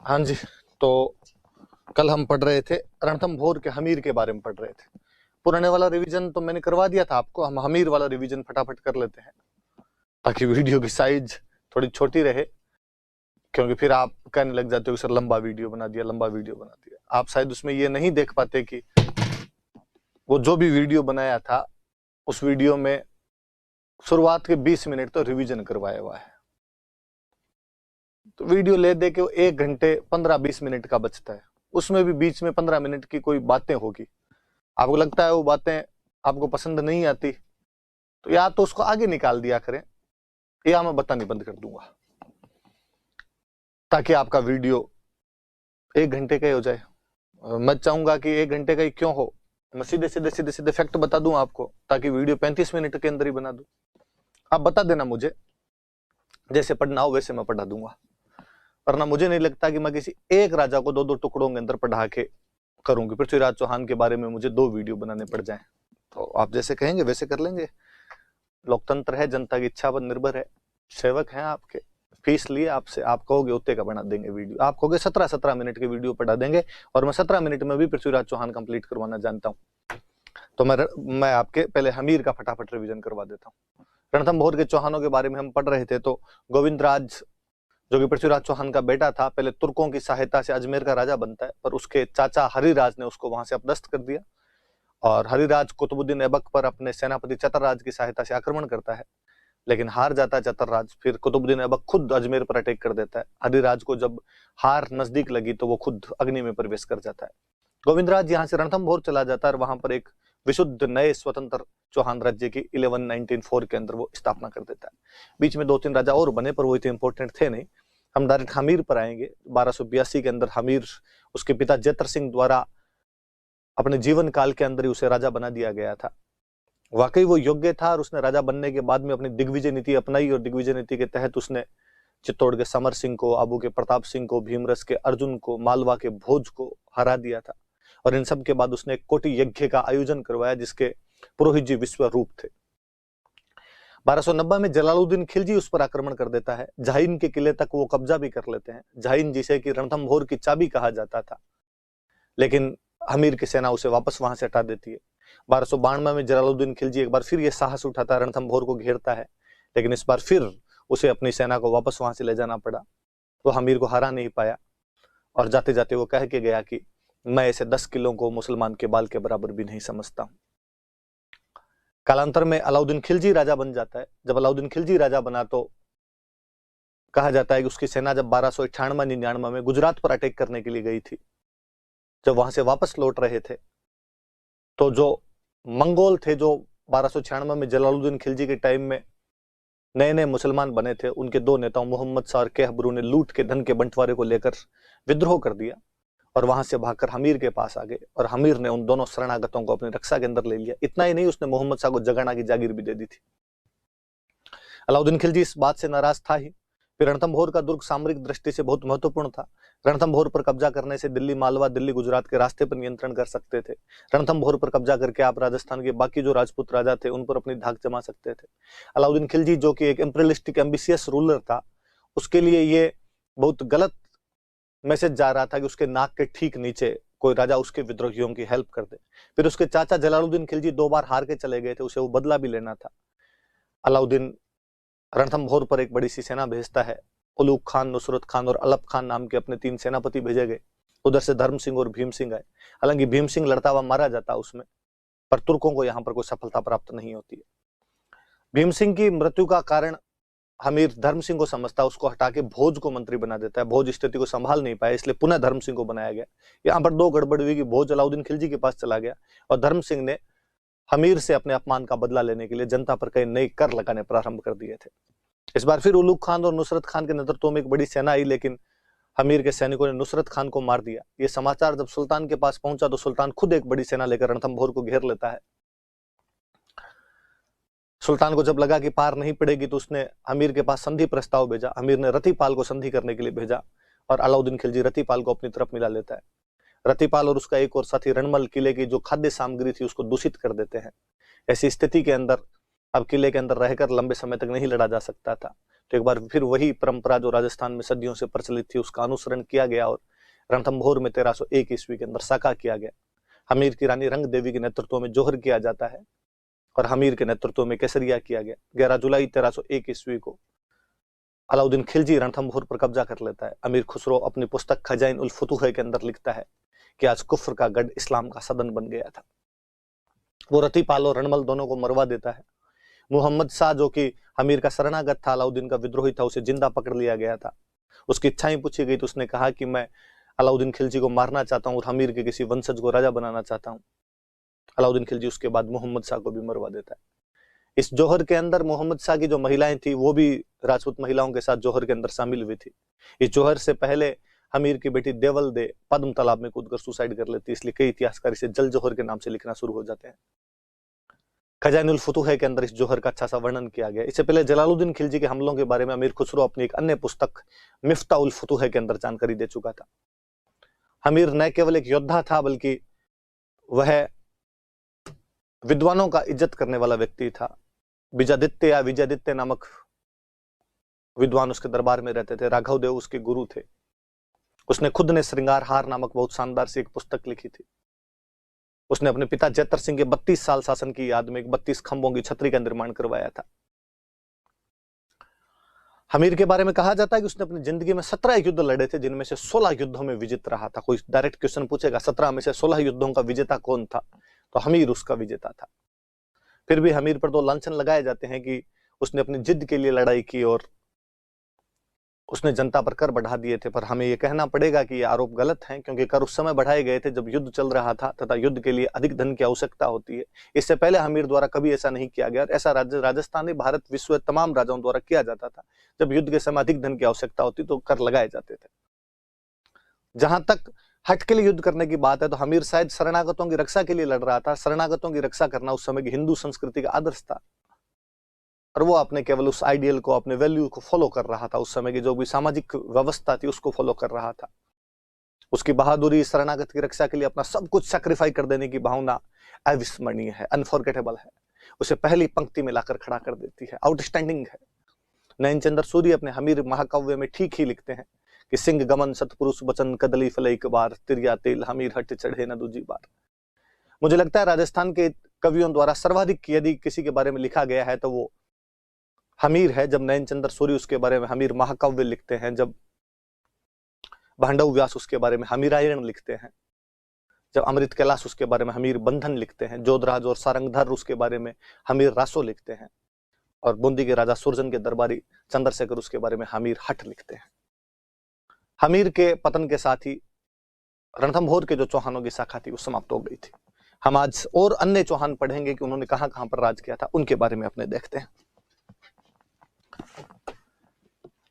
हाँ जी। तो कल हम पढ़ रहे थे रणथंभौर के हमीर के बारे में पढ़ रहे थे। पुराने वाला रिवीजन तो मैंने करवा दिया था आपको, हम हमीर वाला रिवीजन फटाफट कर लेते हैं ताकि वीडियो की साइज थोड़ी छोटी रहे, क्योंकि फिर आप कहने लग जाते हो सर लंबा वीडियो बना दिया, लंबा वीडियो बना दिया। आप शायद उसमें ये नहीं देख पाते कि वो जो भी वीडियो बनाया था उस वीडियो में शुरुआत के 20 मिनट तो रिवीजन करवाया हुआ है। तो वीडियो ले दे के 1 घंटे 15-20 मिनट का बचता है, उसमें भी बीच में 15 मिनट की कोई बातें होगी, आपको लगता है वो बातें आपको पसंद नहीं आती, तो या तो उसको आगे निकाल दिया करें या मैं बतानी बंद कर दूंगा, ताकि आपका वीडियो 1 घंटे का ही हो जाए। मैं चाहूंगा कि 1 घंटे का ही क्यों हो, मैं सीधे सीधे सीधे सीधे फैक्ट बता दूं आपको, ताकि वीडियो 35 मिनट के अंदर ही बना दूं। आप बता देना मुझे, जैसे पढ़ना हो वैसे मैं पढ़ा दूंगा, वरना मुझे नहीं लगता कि मैं किसी एक राजा को 2-2 टुकड़ों के अंदर पढ़ा के करूंगी। पृथ्वीराज चौहान के बारे में मुझे 2 वीडियो बनाने पड़ जाएं, तो आप जैसे कहेंगे वैसे कर लेंगे। लोकतंत्र है, जनता की इच्छा पर निर्भर है, सेवक हैं आपके, फीस लिए आपसे, आप कहोगे उतने का बना देंगे वीडियो, आप कहोगे 17-17 मिनट के वीडियो पढ़ा देंगे, और मैं 17 मिनट में भी पृथ्वीराज चौहान कंप्लीट करवाना जानता हूँ। तो मैं आपके पहले हमीर का फटाफट रिवीजन करवा देता हूँ। रणथंभौर के चौहानों के बारे में हम पढ़ रहे थे। तो गोविंदराज जो कि पृथ्वीराज चौहान का बेटा था, पहले तुर्कों की सहायता से अजमेर का राजा बनता है, पर उसके चाचा हरिराज ने उसको वहां से अपदस्थ कर दिया, और हरिराज कुतुबुद्दीन ऐबक पर अपने सेनापति चतरराज की सहायता से आक्रमण करता है, लेकिन हार जाता है चतरराज। फिर कुतुबुद्दीन ऐबक खुद अजमेर पर अटैक कर देता है। हरिराज को जब हार नजदीक लगी तो वो खुद अग्नि में प्रवेश कर जाता है। गोविंदराज यहाँ से रणथंभौर चला जाता है और वहां पर एक विशुद्ध नए स्वतंत्र चौहान राज्य की 1194 के अंदर वो स्थापना कर देता है। बीच में 2-3 राजा और बने, पर वो इतने इंपॉर्टेंट थे नहीं। हम डायरेक्ट हमीर पर आएंगे। 1282 के अंदर हमीर उसके पिता जैतर सिंह द्वारा अपने जीवन काल के अंदर ही उसे राजा बना दिया गया था। वाकई वो योग्य था, और उसने राजा बनने के बाद में अपनी दिग्विजय नीति अपनाई, और दिग्विजय नीति के तहत उसने चित्तौड़ के समर सिंह को, आबू के प्रताप सिंह को, भीमरस के अर्जुन को, मालवा के भोज को हरा दिया था। और इन सब के बाद उसने एक कोटि यज्ञ का आयोजन करवाया, जिसके पुरोहित जी विश्व रूप थे। 1290 में जलालुद्दीन खिलजी उस पर आक्रमण कर देता है। झाइन के किले तक वो कब्जा भी कर लेते हैं। झाइन जिसे कि रणथंभौर की चाबी कहा जाता था, लेकिन हमीर की सेना उसे वापस वहां से हटा देती है। 1292 में जलालुद्दीन खिलजी एक बार फिर ये साहस उठाता है, रणथंभौर को घेरता है, लेकिन इस बार फिर उसे अपनी सेना को वापस वहां से ले जाना पड़ा। वो हमीर को हरा नहीं पाया, और जाते जाते वो कह के गया कि मैं ऐसे 10 किलों को मुसलमान के बाल के बराबर भी नहीं समझता हूं। कालांतर में अलाउद्दीन खिलजी राजा बन जाता है। जब अलाउद्दीन खिलजी राजा बना तो कहा जाता है कि उसकी सेना जब 1298-99 में गुजरात पर अटैक करने के लिए गई थी, जब वहां से वापस लौट रहे थे, तो जो मंगोल थे, जो 1296 में जलालुद्दीन खिलजी के टाइम में नए नए मुसलमान बने थे, उनके 2 नेताओं मोहम्मद शाह और कहबरू ने लूट के धन के बंटवारे को लेकर विद्रोह कर दिया, और वहां से भागकर हमीर के पास आ गए, और हमीर ने उन दोनों शरणागतों को अपनी रक्षा के अंदर ले लिया। इतना ही नहीं, उसने मोहम्मद शाह को जगाना की जागीर भी दे दी थी। अलाउद्दीन खिलजी इस बात से नाराज था ही। फिर रणथंभौर का दुर्ग सामरिक दृष्टि से बहुत महत्वपूर्ण था। रणथंभौर पर कब्जा करने से दिल्ली, मालवा, दिल्ली, गुजरात के रास्ते पर नियंत्रण कर सकते थे। रणथंभौर पर कब्जा करके आप राजस्थान के बाकी जो राजपूत राजा थे उन पर अपनी धाक जमा सकते थे। अलाउद्दीन खिलजी जो कि एक इंपीरियलिस्टिक एम्बिशियस रूलर था, उसके लिए ये बहुत गलत मैसेज जा रहा था कि उसके नाक के ठीक नीचे कोई राजा उसके विद्रोहियों की हेल्प कर दे। फिर उसके चाचा जलालुद्दीन खिलजी 2 बार हार के चले गए थे, उसे वो बदला भी लेना था। अलाउद्दीन रणथंभौर पर एक बड़ी सी सेना भेजता है। उलूग खान, नुसरत खान और अलप खान नाम के अपने 3 सेनापति भेजे गए। उधर से धर्म सिंह और भीम सिंह आए। हालांकि भीम सिंह लड़ता हुआ मारा जाता उसमें, पर तुर्कों को यहाँ पर कोई सफलता प्राप्त नहीं होती है। भीम सिंह की मृत्यु का कारण हमीर धर्म सिंह को समझता, उसको हटा के भोज को मंत्री बना देता है। भोज स्थिति को संभाल नहीं पाया, इसलिए पुनः धर्म सिंह को बनाया गया। यहाँ पर 2 गड़बड़ हुई कि भोज अलाउद्दीन खिलजी के पास चला गया, और धर्म सिंह ने हमीर से अपने अपमान का बदला लेने के लिए जनता पर कई नए कर लगाने प्रारंभ कर दिए थे। इस बार फिर उलूग खान और नुसरत खान के नेतृत्व में एक बड़ी सेना आई, लेकिन हमीर के सैनिकों ने नुसरत खान को मार दिया। ये समाचार जब सुल्तान के पास पहुंचा तो सुल्तान खुद एक बड़ी सेना लेकर रणथंभौर को घेर लेता है। सुल्तान को जब लगा कि पार नहीं पड़ेगी तो उसने हमीर के पास संधि प्रस्ताव भेजा। हमीर ने रतिपाल को संधि करने के लिए भेजा, और अलाउद्दीन खिलजी रतिपाल को अपनी तरफ मिला लेता है। रतिपाल और उसका एक और साथी रणमल किले की जो खाद्य सामग्री थी उसको दूषित कर देते हैं। ऐसी स्थिति के अंदर अब किले के अंदर रहकर लंबे समय तक नहीं लड़ा जा सकता था, तो एक बार फिर वही परंपरा जो राजस्थान में सदियों से प्रचलित थी उसका अनुसरण किया गया और रणथंभौर में 1301 ईस्वी के अंदर साका किया गया। हमीर की रानी रंग देवी के नेतृत्व में जोहर किया जाता है और हमीर के नेतृत्व में केसरिया किया गया। 11 जुलाई 1301 ईस्वी को अलाउद्दीन खिलजी रणथंभौर पर कब्जा कर लेता है। अमीर खुसरो अपनी पुस्तक खजाइन उल फुतूह के अंदर लिखता है कि आज कुफ्र का गढ़ इस्लाम का सदन बन गया था। वो रतीपाल और रणमल दोनों को मरवा देता है। मोहम्मद शाह जो कि हमीर का शरणागत था, अलाउद्दीन का विद्रोही था, उसे जिंदा पकड़ लिया गया था। उसकी इच्छाएं पूछी गई तो उसने कहा कि मैं अलाउद्दीन खिलजी को मारना चाहता हूं और हमीर के किसी वंशज को राजा बनाना चाहता हूं। अलाउद्दीन खिलजी उसके बाद मोहम्मद शाह को भी मरवा देता है। इस जोहर के अंदर मोहम्मद शाह की जो महिलाएं थी वो भी राजपूत महिलाओं के साथ जोहर के अंदर शामिल हुई थी। इस जोहर से पहले हमीर की बेटी देवल दे पद्म तालाब में कूदकर सुसाइड कर लेती, इसलिए कई इतिहासकार इसे जल जोहर के नाम से लिखना शुरू हो जाते हैं। खजाइन उल फुतूह के अंदर इस जोहर का अच्छा सा वर्णन किया गया। इससे पहले जलालुद्दीन खिलजी के हमलों के बारे में अमीर खुसरो अपनी एक अन्य पुस्तक मिफ्ता उल फुतूह के अंदर जानकारी दे चुका था। हमीर न केवल एक योद्धा था बल्कि वह विद्वानों का इज्जत करने वाला व्यक्ति था। विजयादित्य या विजयादित्य नामक विद्वान उसके दरबार में रहते थे। राघव देव उसके गुरु थे। उसने खुद ने श्रृंगार हार नामक बहुत शानदार सी एक पुस्तक लिखी थी। उसने अपने पिता जैतर सिंह के 32 साल शासन की याद में एक 32 खंभों की छतरी का निर्माण करवाया था। हमीर के बारे में कहा जाता है कि उसने अपनी जिंदगी में 17 युद्ध लड़े थे, जिनमें से 16 युद्धों में विजेता रहा था। कोई डायरेक्ट क्वेश्चन पूछेगा 17 में से 16 युद्धों का विजेता कौन था, तो हमीर उसका विजेता था। फिर भी हमीर पर तो लांछन लगाए जाते हैं कि उसने अपनी जिद के लिए लड़ाई की और उसने जनता पर कर बढ़ा दिए थे, पर हमें यह कहना पड़ेगा कि ये आरोप गलत हैं, क्योंकि कर उस समय बढ़ाए गए थे जब युद्ध चल रहा था तथा युद्ध के लिए अधिक धन की आवश्यकता होती है। इससे पहले हमीर द्वारा कभी ऐसा नहीं किया गया। ऐसा राजस्थानी भारत विश्व तमाम राजाओं द्वारा किया जाता था। जब युद्ध के समय अधिक धन की आवश्यकता होती तो कर लगाए जाते थे। जहां तक हट के लिए युद्ध करने की बात है तो हमीर शायद शरणागतों की रक्षा के लिए लड़ रहा था। शरणागतों की रक्षा करना उस समय की हिंदू संस्कृति का आदर्श था और वो अपने केवल उस आइडियल को, अपने वैल्यू को फॉलो कर रहा था। उस समय की जो भी सामाजिक व्यवस्था थी उसको फॉलो कर रहा था। उसकी बहादुरी, शरणागत की रक्षा के लिए अपना सब कुछ सैक्रिफाइस कर देने की भावना अविस्मरणीय है, अनफॉरगेटेबल है। उसे पहली पंक्ति में लाकर खड़ा कर देती है, आउटस्टैंडिंग है। नयनचंद्र सूर्य अपने हमीर महाकाव्य में ठीक ही लिखते हैं कि सिंह गमन सतपुरुष बचन कदली फल एक बार, तिरिया तेल हमीर हट चढ़े न दूजी बार। मुझे लगता है राजस्थान के कवियों द्वारा सर्वाधिक यदि किसी के बारे में लिखा गया है तो वो हमीर है। जब नयनचंद्र सूर्य उसके बारे में हमीर महाकाव्य लिखते हैं, जब भांडव व्यास उसके बारे में हमीरायण लिखते हैं, जब अमृत कैलाश उसके बारे में हमीर बंधन लिखते हैं, जोधराज और सारंगधर उसके बारे में हमीर रासो लिखते हैं, और बूंदी के राजा सुरजन के दरबारी चंद्रशेखर उसके बारे में हमीर हट लिखते हैं। हमीर के पतन के साथ ही रणथंभौर के जो चौहानों की शाखा थी वो समाप्त हो गई थी। हम आज और अन्य चौहान पढ़ेंगे कि उन्होंने कहां कहां पर राज किया था, उनके बारे में अपने देखते हैं।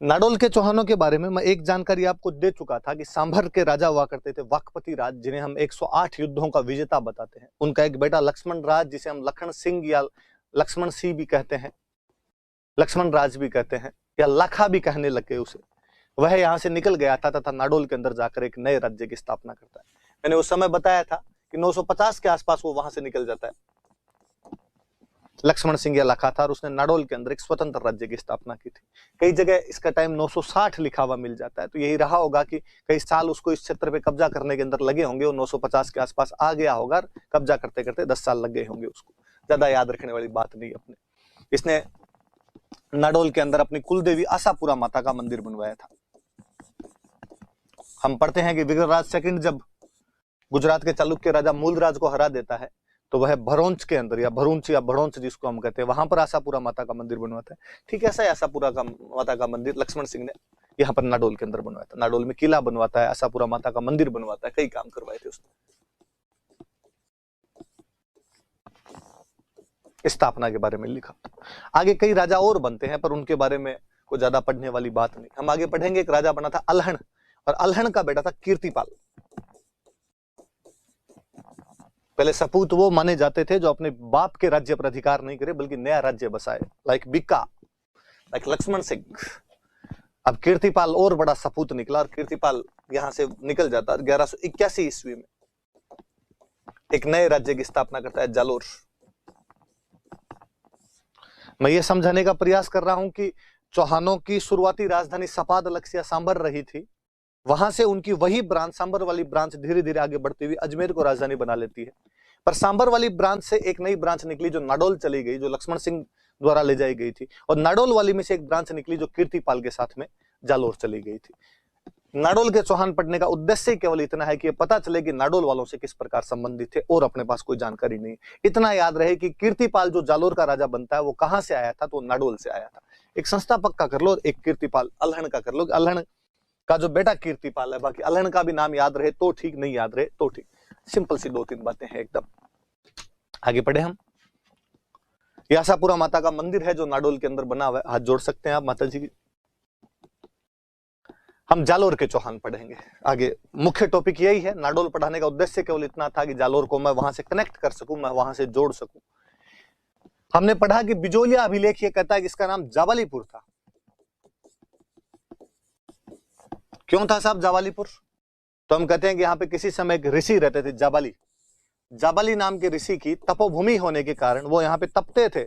नाडोल के चौहानों के बारे में मैं एक जानकारी आपको दे चुका था कि सांभर के राजा हुआ करते थे वाकपति राज, जिन्हें हम 108 युद्धों का विजेता बताते हैं। उनका एक बेटा लक्ष्मण राज, जिसे हम लखन सिंह या लक्ष्मण सिंह भी कहते हैं, लक्ष्मण राज भी कहते हैं, या लाखा भी कहने लगे उसे, वह यहां से निकल गया था तथा नाडोल के अंदर जाकर एक नए राज्य की स्थापना करता है। मैंने उस समय बताया था कि 950 के आसपास वो वहां से निकल जाता है। लक्ष्मण सिंह या लाखा था और उसने नाडोल के अंदर एक स्वतंत्र राज्य की स्थापना की थी। कई जगह इसका टाइम 960 लिखा हुआ मिल जाता है, तो यही रहा होगा कि कई साल उसको इस क्षेत्र पे कब्जा करने के अंदर लगे होंगे और 950 के आसपास आ गया होगा। कब्जा करते करते 10 साल लग गए होंगे उसको, ज्यादा याद रखने वाली बात नहीं अपने। इसने नाडोल के अंदर अपनी कुलदेवी आशापुरा माता का मंदिर बनवाया था। हम पढ़ते हैं कि विग्रहराज सेकंड जब गुजरात के चालुक्य राजा मूलराज को हरा देता है तो वह भरोंच के अंदर, या भरूंच या भड़ोंच जिसको हम कहते हैं, वहां पर आशापुरा माता का मंदिर बनवाता है। ठीक ऐसा ही आशापुरा का माता का मंदिर लक्ष्मण सिंह ने यहाँ पर नाडोल के अंदर बनवाया था। नाडोल में किला बनवाता है, आशापुरा माता का मंदिर बनवाता है, कई काम करवाए थे उसने। स्थापना के बारे में लिखा। आगे कई राजा और बनते हैं पर उनके बारे में कोई ज्यादा पढ़ने वाली बात नहीं। हम आगे पढ़ेंगे, एक राजा बना था अल्हण, और अल्हण का बेटा था कीर्तिपाल। पहले सपूत वो माने जाते थे जो अपने बाप के राज्य पर अधिकार नहीं करे बल्कि नया राज्य बसाए, लाइक बिक्का, लाइक लक्ष्मण सिंह। अब कीर्तिपाल और बड़ा सपूत निकला और कीर्तिपाल यहां से निकल जाता है। 1181 ईस्वी में एक नए राज्य की स्थापना करता है, जालोर। मैं ये समझाने का प्रयास कर रहा हूं कि चौहानों की शुरुआती राजधानी सपाद लक्ष्य सांबर रही थी, वहां से उनकी वही ब्रांच, सांबर वाली ब्रांच धीरे धीरे आगे बढ़ती हुई अजमेर को राजधानी बना लेती है। पर सांबर वाली ब्रांच से एक नई ब्रांच निकली जो नाडोल चली गई, जो लक्ष्मण सिंह द्वारा ले जाई गई थी, और नाडोल वाली में से एक ब्रांच निकली जो कीर्तिपाल के साथ में जालोर चली गई थी। नाडोल के चौहान पढ़ने का उद्देश्य केवल इतना है कि पता चले कि नाडोल वालों से किस प्रकार संबंधित थे, और अपने पास कोई जानकारी नहीं। इतना याद रहे कि कीर्तिपाल जो जालोर का राजा बनता है वो कहां से आया था, तो नाडोल से आया था। एक संस्थापक का कर लो, एक कीर्तिपाल अल्हड़ का कर लो, अल्हड़ का जो बेटा कीर्तिपाल है, बाकी अल्हड़ का भी नाम याद रहे तो ठीक, नहीं याद रहे तो ठीक। सिंपल सी 2-3 बातें हैं एकदम। आगे पढ़े हम। ये आशापुरा माता का मंदिर है जो नाडोल के अंदर बना हुआ है, हाथ जोड़ सकते हैं आप माता जी की। हम जालोर के चौहान पढ़ेंगे आगे। मुख्य टॉपिक यही है, नाडोल पढ़ाने का उद्देश्य केवल इतना था कि जालोर को मैं वहां से कनेक्ट कर सकूं, मैं वहां से जोड़ सकूं। हमने पढ़ा कि बिजोलिया अभिलेख ये कहता है कि इसका नाम जावालीपुर था। क्यों था साहब जावालीपुर? तो हम कहते हैं कि यहाँ पे किसी समय एक ऋषि रहते थे, जाबाली। जाबाली नाम के ऋषि की तपोभूमि होने के कारण वो यहाँ पे तपते थे।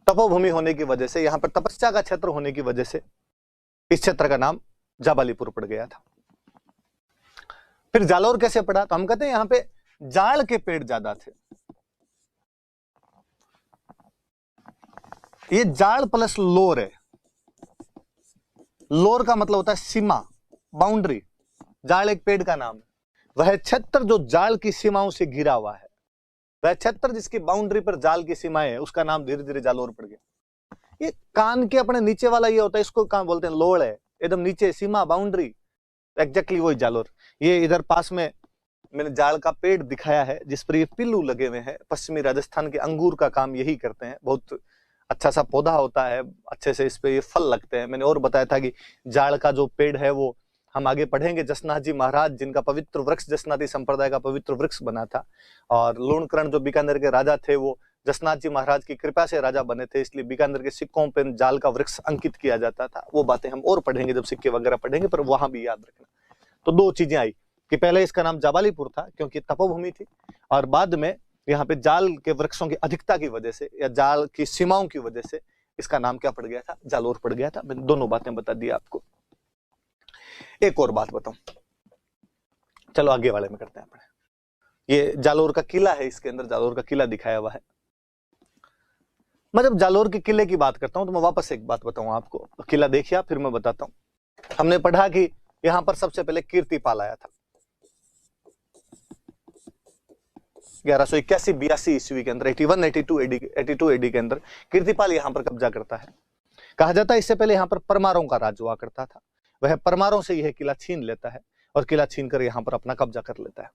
तपोभूमि होने की वजह से, यहाँ पर तपस्या का क्षेत्र होने की वजह से इस क्षेत्र का नाम जाबालीपुर पड़ गया था। फिर जालोर कैसे पड़ा? तो हम कहते हैं यहाँ पे जाड़ के पेड़ ज्यादा थे। ये जाड़ प्लस लोर है। लोर का मतलब होता है सीमा, बाउंड्री। जाड़ एक पेड़ का नाम है। वह क्षेत्र जो जाल की सीमाओं से घिरा हुआ है, वह क्षेत्र जिसकी बाउंड्री पर जाल की सीमाएं है, उसका नाम धीरे धीरे जालोर पड़ गया। ये कान के अपने नीचे वाला ये होता है, इसको कहां बोलते हैं? लोड़ है, एकदम नीचे सीमा, बाउंड्री, एग्जैक्टली वही जालोर। ये इधर पास में मैंने जाड़ का पेड़ दिखाया है जिस पर ये पिल्लू लगे हुए हैं। पश्चिमी राजस्थान के अंगूर का काम यही करते हैं। बहुत अच्छा सा पौधा होता है, अच्छे से इस पे ये फल लगते हैं। मैंने और बताया था कि जाड़ का जो पेड़ है वो हम आगे पढ़ेंगे। जसनाथ जी महाराज, जिनका पवित्र वृक्ष जसनाथी संप्रदाय का पवित्र वृक्ष बना था, और लूणकरण जो बीकानेर के राजा थे वो जसनाथ जी महाराज की कृपा से राजा बने थे, इसलिए बीकानेर के सिक्कों पर जाल का वृक्ष अंकित किया जाता था। वो बातें हम और पढ़ेंगे जब सिक्के वगैरह पढ़ेंगे, पर वहां भी याद रखना। तो 2 चीजें आई कि पहले इसका नाम जाबालीपुर था क्योंकि तपोभूमि थी, और बाद में यहाँ पे जाल के वृक्षों की अधिकता की वजह से या जाल की सीमाओं की वजह से इसका नाम क्या पड़ गया था? जालोर पड़ गया था। मैंने दोनों बातें बता दी आपको। एक और बात बताऊं, चलो आगे वाले में करते हैं अपने। ये जालोर का किला है, इसके अंदर जालोर का किला दिखाया हुआ है। मैं जब जालोर के किले की बात करता हूं तो मैं वापस एक बात बताऊं आपको। किला देखिए फिर मैं बताता हूं। हमने पढ़ा कि यहां पर सबसे पहले कीर्तिपाल आया था 1181-82 ईस्वी के अंदर, 82 एडी के अंदर कीर्तिपाल यहां पर कब्जा करता है। कहा जाता है इससे पहले यहां पर परमारों का राज हुआ करता था। वह परमारों से यह किला छीन लेता है और किला छीन कर यहां पर अपना कब्जा कर लेता है।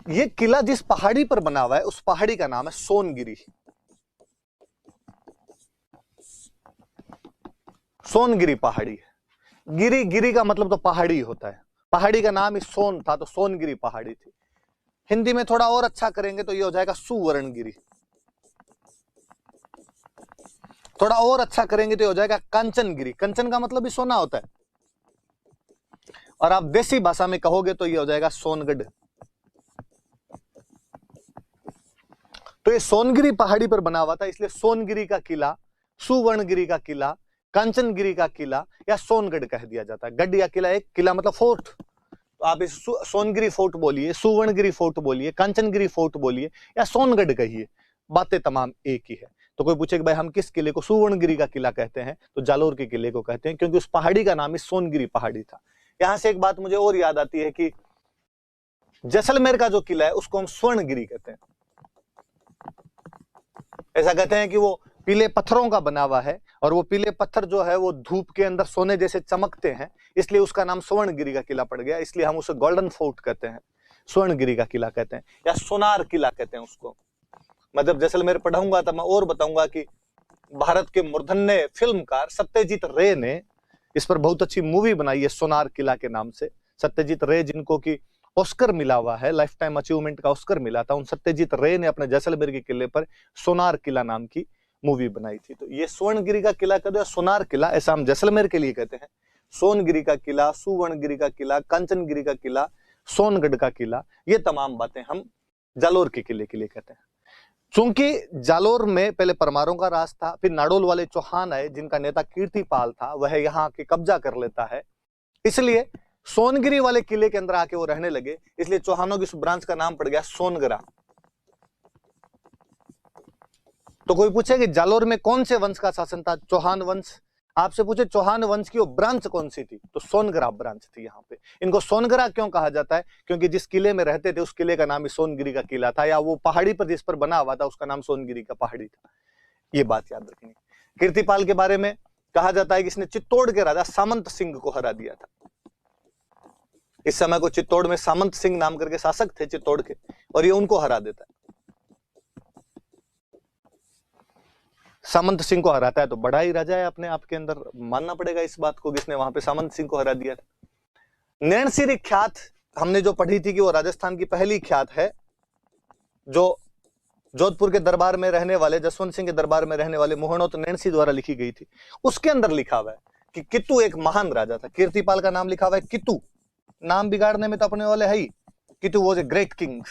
ये किला जिस पहाड़ी पर बना हुआ है उस पहाड़ी का नाम है सोनगिरी। सोनगिरी पहाड़ी है। गिरी, गिरी का मतलब तो पहाड़ी होता है। पहाड़ी का नाम ही सोन था तो सोनगिरी पहाड़ी थी। हिंदी में थोड़ा और अच्छा करेंगे तो ये हो जाएगा सुवर्णगिरी। थोड़ा और अच्छा करेंगे तो हो जाएगा कंचनगिरी। कंचन का मतलब भी सोना होता है। और आप देसी भाषा में कहोगे तो ये हो जाएगा सोनगढ़। तो ये सोनगिरी पहाड़ी पर बना हुआ था, इसलिए सोनगिरी का किला, सुवर्णगिरी का किला, कंचनगिरी का किला या सोनगढ़ कह दिया जाता है। गढ़ या किला, एक किला मतलब फोर्ट। तो आप इस सोनगिरी फोर्ट बोलिए, सुवर्णगिरी फोर्ट बोलिए, कंचनगिरी फोर्ट बोलिए या सोनगढ़ कहिए, बातें तमाम एक ही है। तो कोई पूछे कि भाई हम किस किले को सुवर्णगिरी का किला कहते हैं, तो जालोर के किले को कहते हैं क्योंकि उस पहाड़ी का नाम ही सोनगिरी पहाड़ी था। यहां से एक बात मुझे और याद आती है कि जैसलमेर का जो किला है उसको हम स्वर्णगिरी कहते हैं। ऐसा कहते हैं कि वो पीले पत्थरों का बना हुआ है और वो पीले पत्थर जो है वो धूप के अंदर सोने जैसे चमकते हैं, इसलिए उसका नाम स्वर्णगिरी का किला पड़ गया। इसलिए हम उसे गोल्डन फोर्ट कहते हैं, स्वर्णगिरी का किला कहते हैं या सोनार किला कहते हैं उसको। मैं जब जैसलमेर पढ़ाऊंगा तब मैं और बताऊंगा कि भारत के मूर्धन्य फिल्मकार सत्यजीत रे ने इस पर बहुत अच्छी मूवी बनाई है सोनार किला के नाम से। सत्यजीत रे जिनको की ऑस्कर मिला हुआ है, लाइफ टाइम अचीवमेंट का ऑस्कर मिला था, उन सत्यजीत रे ने अपने जैसलमेर के किले पर सोनार किला नाम की मूवी बनाई थी। तो ये स्वर्णगिरी का किला कहते हैं, सोनार किला ऐसा हम जैसलमेर के लिए कहते हैं। सोनगिरी का किला, सुवर्णगिरी का किला, कंचनगिरी का किला, सोनगढ़ का किला, ये तमाम बातें हम जालोर के किले के लिए कहते हैं। चूंकि जालोर में पहले परमारों का राज था, फिर नाडोल वाले चौहान आए जिनका नेता कीर्तिपाल था, वह यहाँ के कब्जा कर लेता है, इसलिए सोनगिरी वाले किले के अंदर आके वो रहने लगे, इसलिए चौहानों की उस ब्रांच का नाम पड़ गया सोनगरा। तो कोई पूछे कि जालोर में कौन से वंश का शासन था? चौहान वंश। आपसे पूछे चौहान वंश की वो ब्रांच कौन सी थी, तो सोनगरा ब्रांच थी। यहाँ पे इनको सोनगरा क्यों कहा जाता है? क्योंकि जिस किले में रहते थे उस किले का नाम ही सोनगिरी का किला था, या वो पहाड़ी पर जिस पर बना हुआ था उसका नाम सोनगिरी का पहाड़ी था। ये बात याद रखनी। कीर्तिपाल के बारे में कहा जाता है कि इसने चित्तौड़ के राजा सामंत सिंह को हरा दिया था। इस समय को चित्तौड़ में सामंत सिंह नाम करके शासक थे चित्तौड़ के, और ये उनको हरा देता है। सामंत सिंह को हराता है तो बड़ा ही राजा है, अपने आप के अंदर मानना पड़ेगा इस बात को, किसने वहां पे सामंत सिंह को हरा दिया था। नैनसिरी ख्यात हमने जो पढ़ी थी कि वो राजस्थान की पहली ख्यात है, जो जोधपुर के दरबार में रहने वाले, जसवंत सिंह के दरबार में रहने वाले मोहनोत नैनसी द्वारा लिखी गई थी। उसके अंदर लिखा हुआ है कि कितु एक महान राजा था। कीर्तिपाल का नाम लिखा हुआ है कितु, नाम बिगाड़ने में तो अपने वाले है ही। कितु वॉज ए ग्रेट किंग,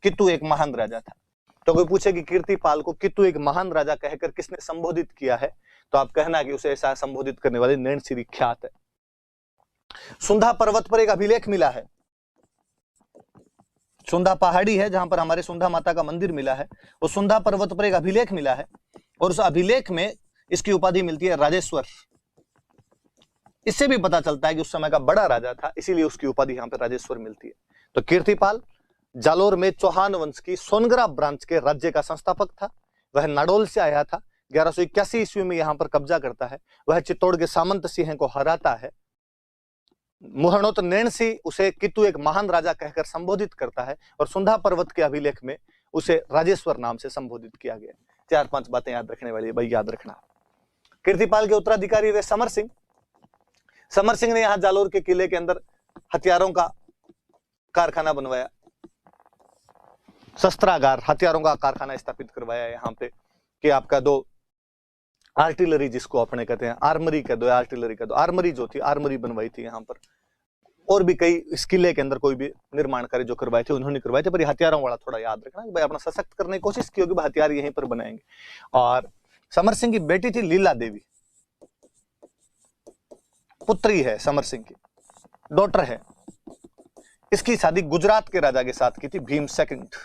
कितु एक महान राजा था। तो कोई पूछे कि कीर्तिपाल को कितु एक महान राजा कहकर किसने संबोधित किया है, तो आप कहना कि उसे ऐसा संबोधित करने वाले नैनसिरी ख्यात है। सुंधा पर्वत पर एक अभिलेख मिला है। सुंधा पहाड़ी है जहां पर हमारे सुंधा माता का मंदिर मिला है, वो सुंधा पर्वत पर एक अभिलेख मिला है, और उस अभिलेख में इसकी उपाधि मिलती है राजेश्वर। इससे भी पता चलता है कि उस समय का बड़ा राजा था, इसीलिए उसकी उपाधि यहाँ पे राजेश्वर मिलती है। तो कीर्तिपाल जालोर में चौहान वंश की सोनगरा ब्रांच के राज्य का संस्थापक था। वह नाडोल से आया था, 1181 ईस्वी में यहाँ पर कब्जा करता है। वह चित्तौड़ के सामंत सिंह को हराता है। मोहनोत नैनसी उसे कितु एक महान राजा कहकर संबोधित करता है, और सुंधा पर्वत के अभिलेख में उसे राजेश्वर नाम से संबोधित किया गया। 4-5 बातें याद रखने वाली है भाई, याद रखना। कीर्तिपाल के उत्तराधिकारी रहे समर सिंह। समर सिंह ने यहाँ जालोर के किले के अंदर हथियारों का कारखाना बनवाया, शस्त्रागार, हथियारों का कारखाना स्थापित करवाया यहाँ पे, कि आपका 2 आर्टिलरी, जिसको अपने कहते हैं आर्मरी कह दो, आर्टिलरी कह दो, आर्मरी जो थी, आर्मरी बनवाई थी यहाँ पर। और भी कई इस किले के अंदर कोई भी निर्माण कार्य जो करवाए थे उन्होंने करवाए थे, पर हथियारों वाला थोड़ा याद रखना कि भाई अपना सशक्त करने की कोशिश की होगी, हथियार यहीं पर बनाएंगे। और समर सिंह की बेटी थी लीला देवी, पुत्री है समर सिंह की, डॉटर है। इसकी शादी गुजरात के राजा के साथ की थी, भीम सेकंड।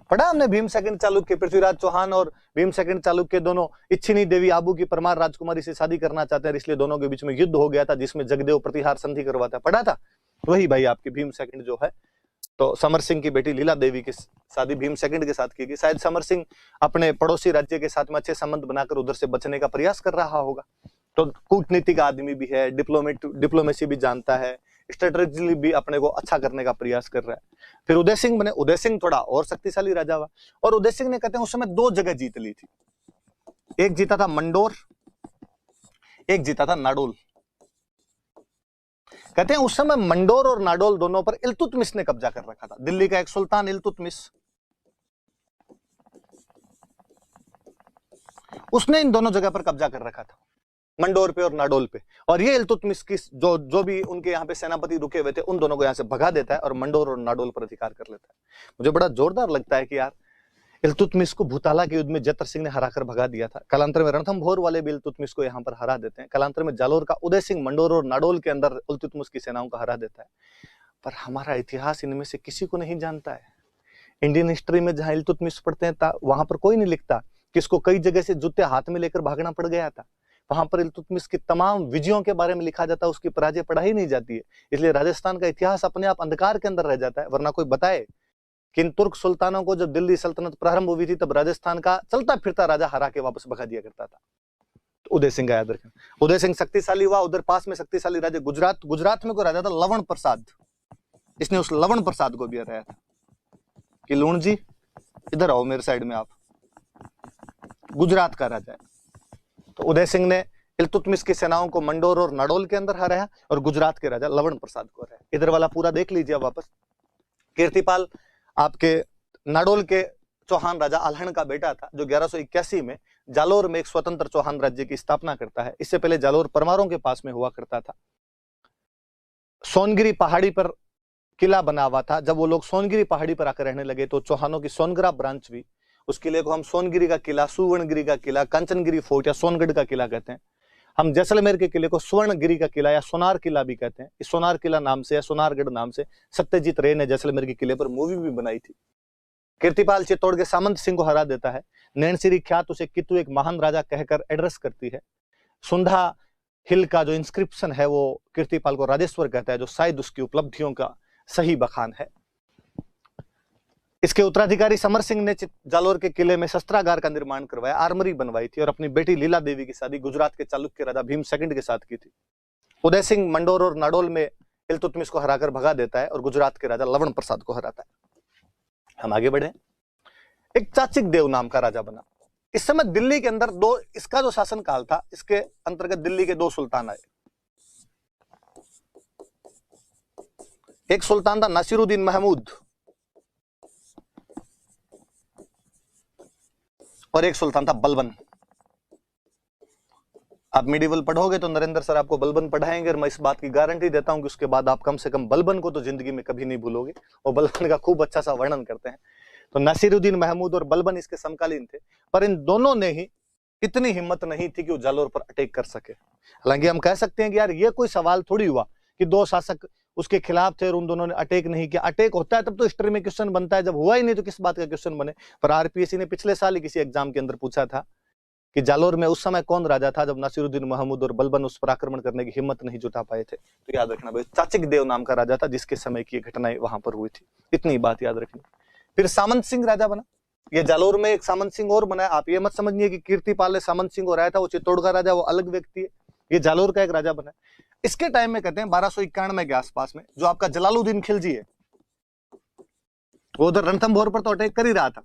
पढ़ा हमने भीम सेकंड चालुक्य, पृथ्वीराज चौहान और भीम सेकंड चालुक्य दोनों इच्छिनी देवी आबू की परमार राजकुमारी से शादी करना चाहते हैं, इसलिए दोनों के बीच में युद्ध हो गया था, जिसमें जगदेव प्रतिहार संधि करवाता। पढ़ा था वही भाई आपकी भीम सेकंड जो है। तो समर सिंह की बेटी लीला देवी की शादी भीम सेकंड के साथ की गई। शायद समर सिंह अपने पड़ोसी राज्य के साथ में अच्छे संबंध बनाकर उधर से बचने का प्रयास कर रहा होगा। तो कूटनीतिक आदमी भी है, डिप्लोमेसी भी जानता है, स्ट्रेटेजिकली भी अपने को अच्छा करने का प्रयास कर रहा है। फिर उदय सिंह बने। उदय सिंह थोड़ा और शक्तिशाली राजा हुआ, और उदय सिंह ने कहते हैं उस समय 2 जगह जीत ली थी। एक जीता था मंडोर, एक जीता था नाडोल। कहते हैं उस समय मंडोर और नाडोल दोनों पर इल्तुतमिश ने कब्जा कर रखा था। दिल्ली का एक सुल्तान इल्तुतमिश, उसने इन दोनों जगह पर कब्जा कर रखा था, मंडोर पे और नाडोल पे। और ये इल्तुतमिश की जो भी उनके यहाँ पे सेनापति रुके हुए थे उन दोनों को यहाँ से भगा देता है और मंडोर और नाडोल पर अधिकार कर लेता है। मुझे बड़ा जोरदार लगता है कि यार इल्तुतमिश को भूताला के युद्ध में जतर सिंह ने हराकर भगा दिया था। कालांतर में रणथंभौर वाले भी इल्तुतमिश को यहाँ पर हरा देते हैं। कालांतर में जालोर का उदय सिंह मंडोर और नाडोल के अंदर इल्तुतमिश की सेनाओं को हरा देता है। पर हमारा इतिहास इनमें से किसी को नहीं जानता है। इंडियन हिस्ट्री में जहां इल्तुतमिश पढ़ते हैं वहां पर कोई नहीं लिखता कि इसको कई जगह से जूते हाथ में लेकर भागना पड़ गया था। वहां पर इल्तुतमिश की तमाम विजयों के बारे में लिखा जाता है, उसकी पराजय पढ़ाई नहीं जाती है। इसलिए राजस्थान का इतिहास अपने आप अंधकार के अंदर रह जाता है। वरना कोई बताए कि इन तुर्क सुल्तानों को जब दिल्ली सल्तनत प्रारंभ हुई थी तब राजस्थान का चलता फिरता राजा हरा के वापस भगा दिया करता था। तो उदय सिंह का याद रखें। उदय सिंह शक्तिशाली हुआ। उधर पास में शक्तिशाली राजा गुजरात में कोई राजा था लवण प्रसाद। इसने उस लवण प्रसाद को भी हराया था कि लूण जी इधर आओ मेरे साइड में, आप गुजरात का राजा है। तो उदय सिंह ने इल्तुतमिश की सेनाओं को मंडोर और नाडोल के अंदर हराया और गुजरात के राजा लवण प्रसाद को हराया। इधर वाला पूरा देख लीजिए वापस। कीर्तिपाल आपके नाडोल के चौहान राजा आल्हण का बेटा था, जो 1181 में जालोर में एक स्वतंत्र चौहान राज्य की स्थापना करता है। इससे पहले जालोर परमारों के पास में हुआ करता था। सोनगिरी पहाड़ी पर किला बना हुआ था। जब वो लोग सोनगिरी पहाड़ी पर आकर रहने लगे तो चौहानों की सोनगरा ब्रांच भी, उस किले को हम सोनगिरी का किला, सुवर्णगिरी का किला, कंचनगिरी फोर्ट या सोनगढ़ का किला कहते हैं। हम जैसलमेर के किले को स्वर्णगिरी का किला या सोनार किला भी कहते हैं। इस सोनार किला नाम से या सोनारगढ़ नाम से सत्यजीत रे ने जैसलमेर के किले पर मूवी भी बनाई थी। कीर्तिपाल चित्तौड़ के सामंत सिंह को हरा देता है। नैनसिरी ख्यात उसे कित्तू एक महान राजा कहकर एड्रेस करती है। सुंधा हिल का जो इंस्क्रिप्शन है वो कीर्तिपाल को राजेश्वर कहता है, जो शायद उसकी उपलब्धियों का सही बखान है। इसके उत्तराधिकारी समर सिंह ने जालोर के किले में शस्त्रागार का निर्माण करवाया, आर्मरी बनवाई थी और अपनी बेटी लीला देवी की शादी गुजरात के चालुक्य राजा भीम सेकंड के साथ की थी। उदय सिंह मंडोर और नाडोल में इल्तुतमिश को हराकर भगा देता है और गुजरात के राजा लवण प्रसाद को हराता है। हम आगे बढ़े। एक चाचिक देव नाम का राजा बना। इस समय दिल्ली के अंदर इसका जो शासन काल था, इसके अंतर्गत दिल्ली के 2 सुल्तान आए। एक सुल्तान था नासिरुद्दीन महमूद और एक सुल्तान था बलबन। आप मिडिवल पढ़ोगे तो नरेंद्र सर आपको बलबन पढ़ाएंगे और मैं इस बात की गारंटी देता हूं कि उसके बाद आप कम से कम बलबन को तो जिंदगी में कभी नहीं भूलोगे। और बलबन का खूब अच्छा सा वर्णन करते हैं। तो नासिरुद्दीन महमूद और बलबन इसके समकालीन थे, पर इन दोनों ने ही इतनी हिम्मत नहीं थी कि वो जालोर पर अटैक कर सके। हालांकि हम कह सकते हैं कि यार ये कोई सवाल थोड़ी हुआ कि 2 शासक उसके खिलाफ थे और उन दोनों ने अटैक नहीं किया। अटैक होता है तब तो हिस्ट्री में क्वेश्चन बनता है, जब हुआ ही नहीं तो किस बात का क्वेश्चन बने। पर आरपीएससी ने पिछले साल ही किसी एग्जाम के अंदर पूछा था कि जालोर में उस समय कौन राजा था जब नासिरुद्दीन महमूद और बलबन उस पर आक्रमण करने की हिम्मत नहीं जुटा पाए थे। तो याद रखना भाई, चाचिक देव नाम का राजा था जिसके समय की घटनाएं वहां पर हुई थी। इतनी बात याद रखनी। फिर सामंत सिंह राजा बना। ये जालोर में एक सामंत सिंह और बना है। आप ये मत समझिए कि कीर्तिपाल ने सामंत सिंह को हराया था, वो चित्तौड़ का राजा, वो अलग व्यक्ति है। ये जालोर का एक राजा बना है। इसके टाइम में कहते हैं 1291 के आसपास में जो आपका जलालुद्दीन खिलजी है, वो उधर रणथंभौर पर तो अटैक कर ही रहा था।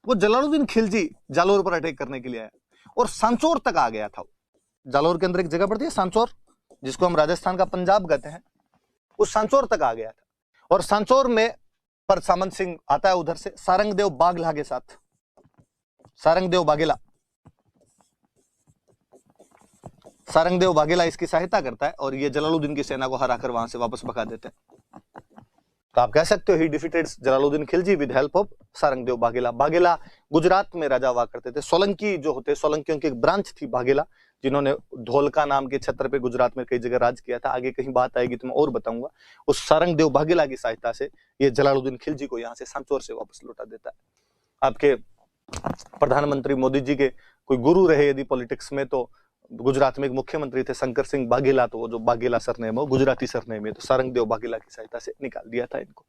वो जलालुद्दीन खिलजी जालोर पर अटैक करने के लिए आया और सांचौर तक आ गया था। जालोर के अंदर एक जगह पड़ती है सांचौर, जिसको हम राजस्थान का पंजाब कहते हैं। उस सांचौर तक आ गया था और सांचौर में पर सामंत सिंह आता है उधर से सारंगदेव बाघेला के साथ। सारंगदेव बाघेला इसकी सहायता करता है और ये जलालुद्दीन की सेना को हराकर वहां से वापस भगा देते हैं। तो आप कह सकते हो ही defeated Jalaluddin Khilji with help of Sarangdev Baghela. Baghela Gujarat में राजा हुआ करते थे। सोलंकी जो होते, सोलंकियों की एक ब्रांच थी बाघेला, जिन्होंने धोलका नाम के छत्र पे गुजरात में कई जगह राज किया था। आगे कहीं बात आएगी तो मैं और बताऊंगा। उस सारंगदेव बाघेला की सहायता से ये जलालुद्दीन खिलजी को यहाँ से सांचौर से वापस लौटा देता है। आपके प्रधानमंत्री मोदी जी के कोई गुरु रहे यदि पॉलिटिक्स में, तो गुजरात में एक मुख्यमंत्री थे शंकर सिंह बाघेला, तो वो जो बाघेला सरनेम है गुजराती सरनेम है, तो सारंगदेव बाघेला की सहायता से निकाल दिया था इनको।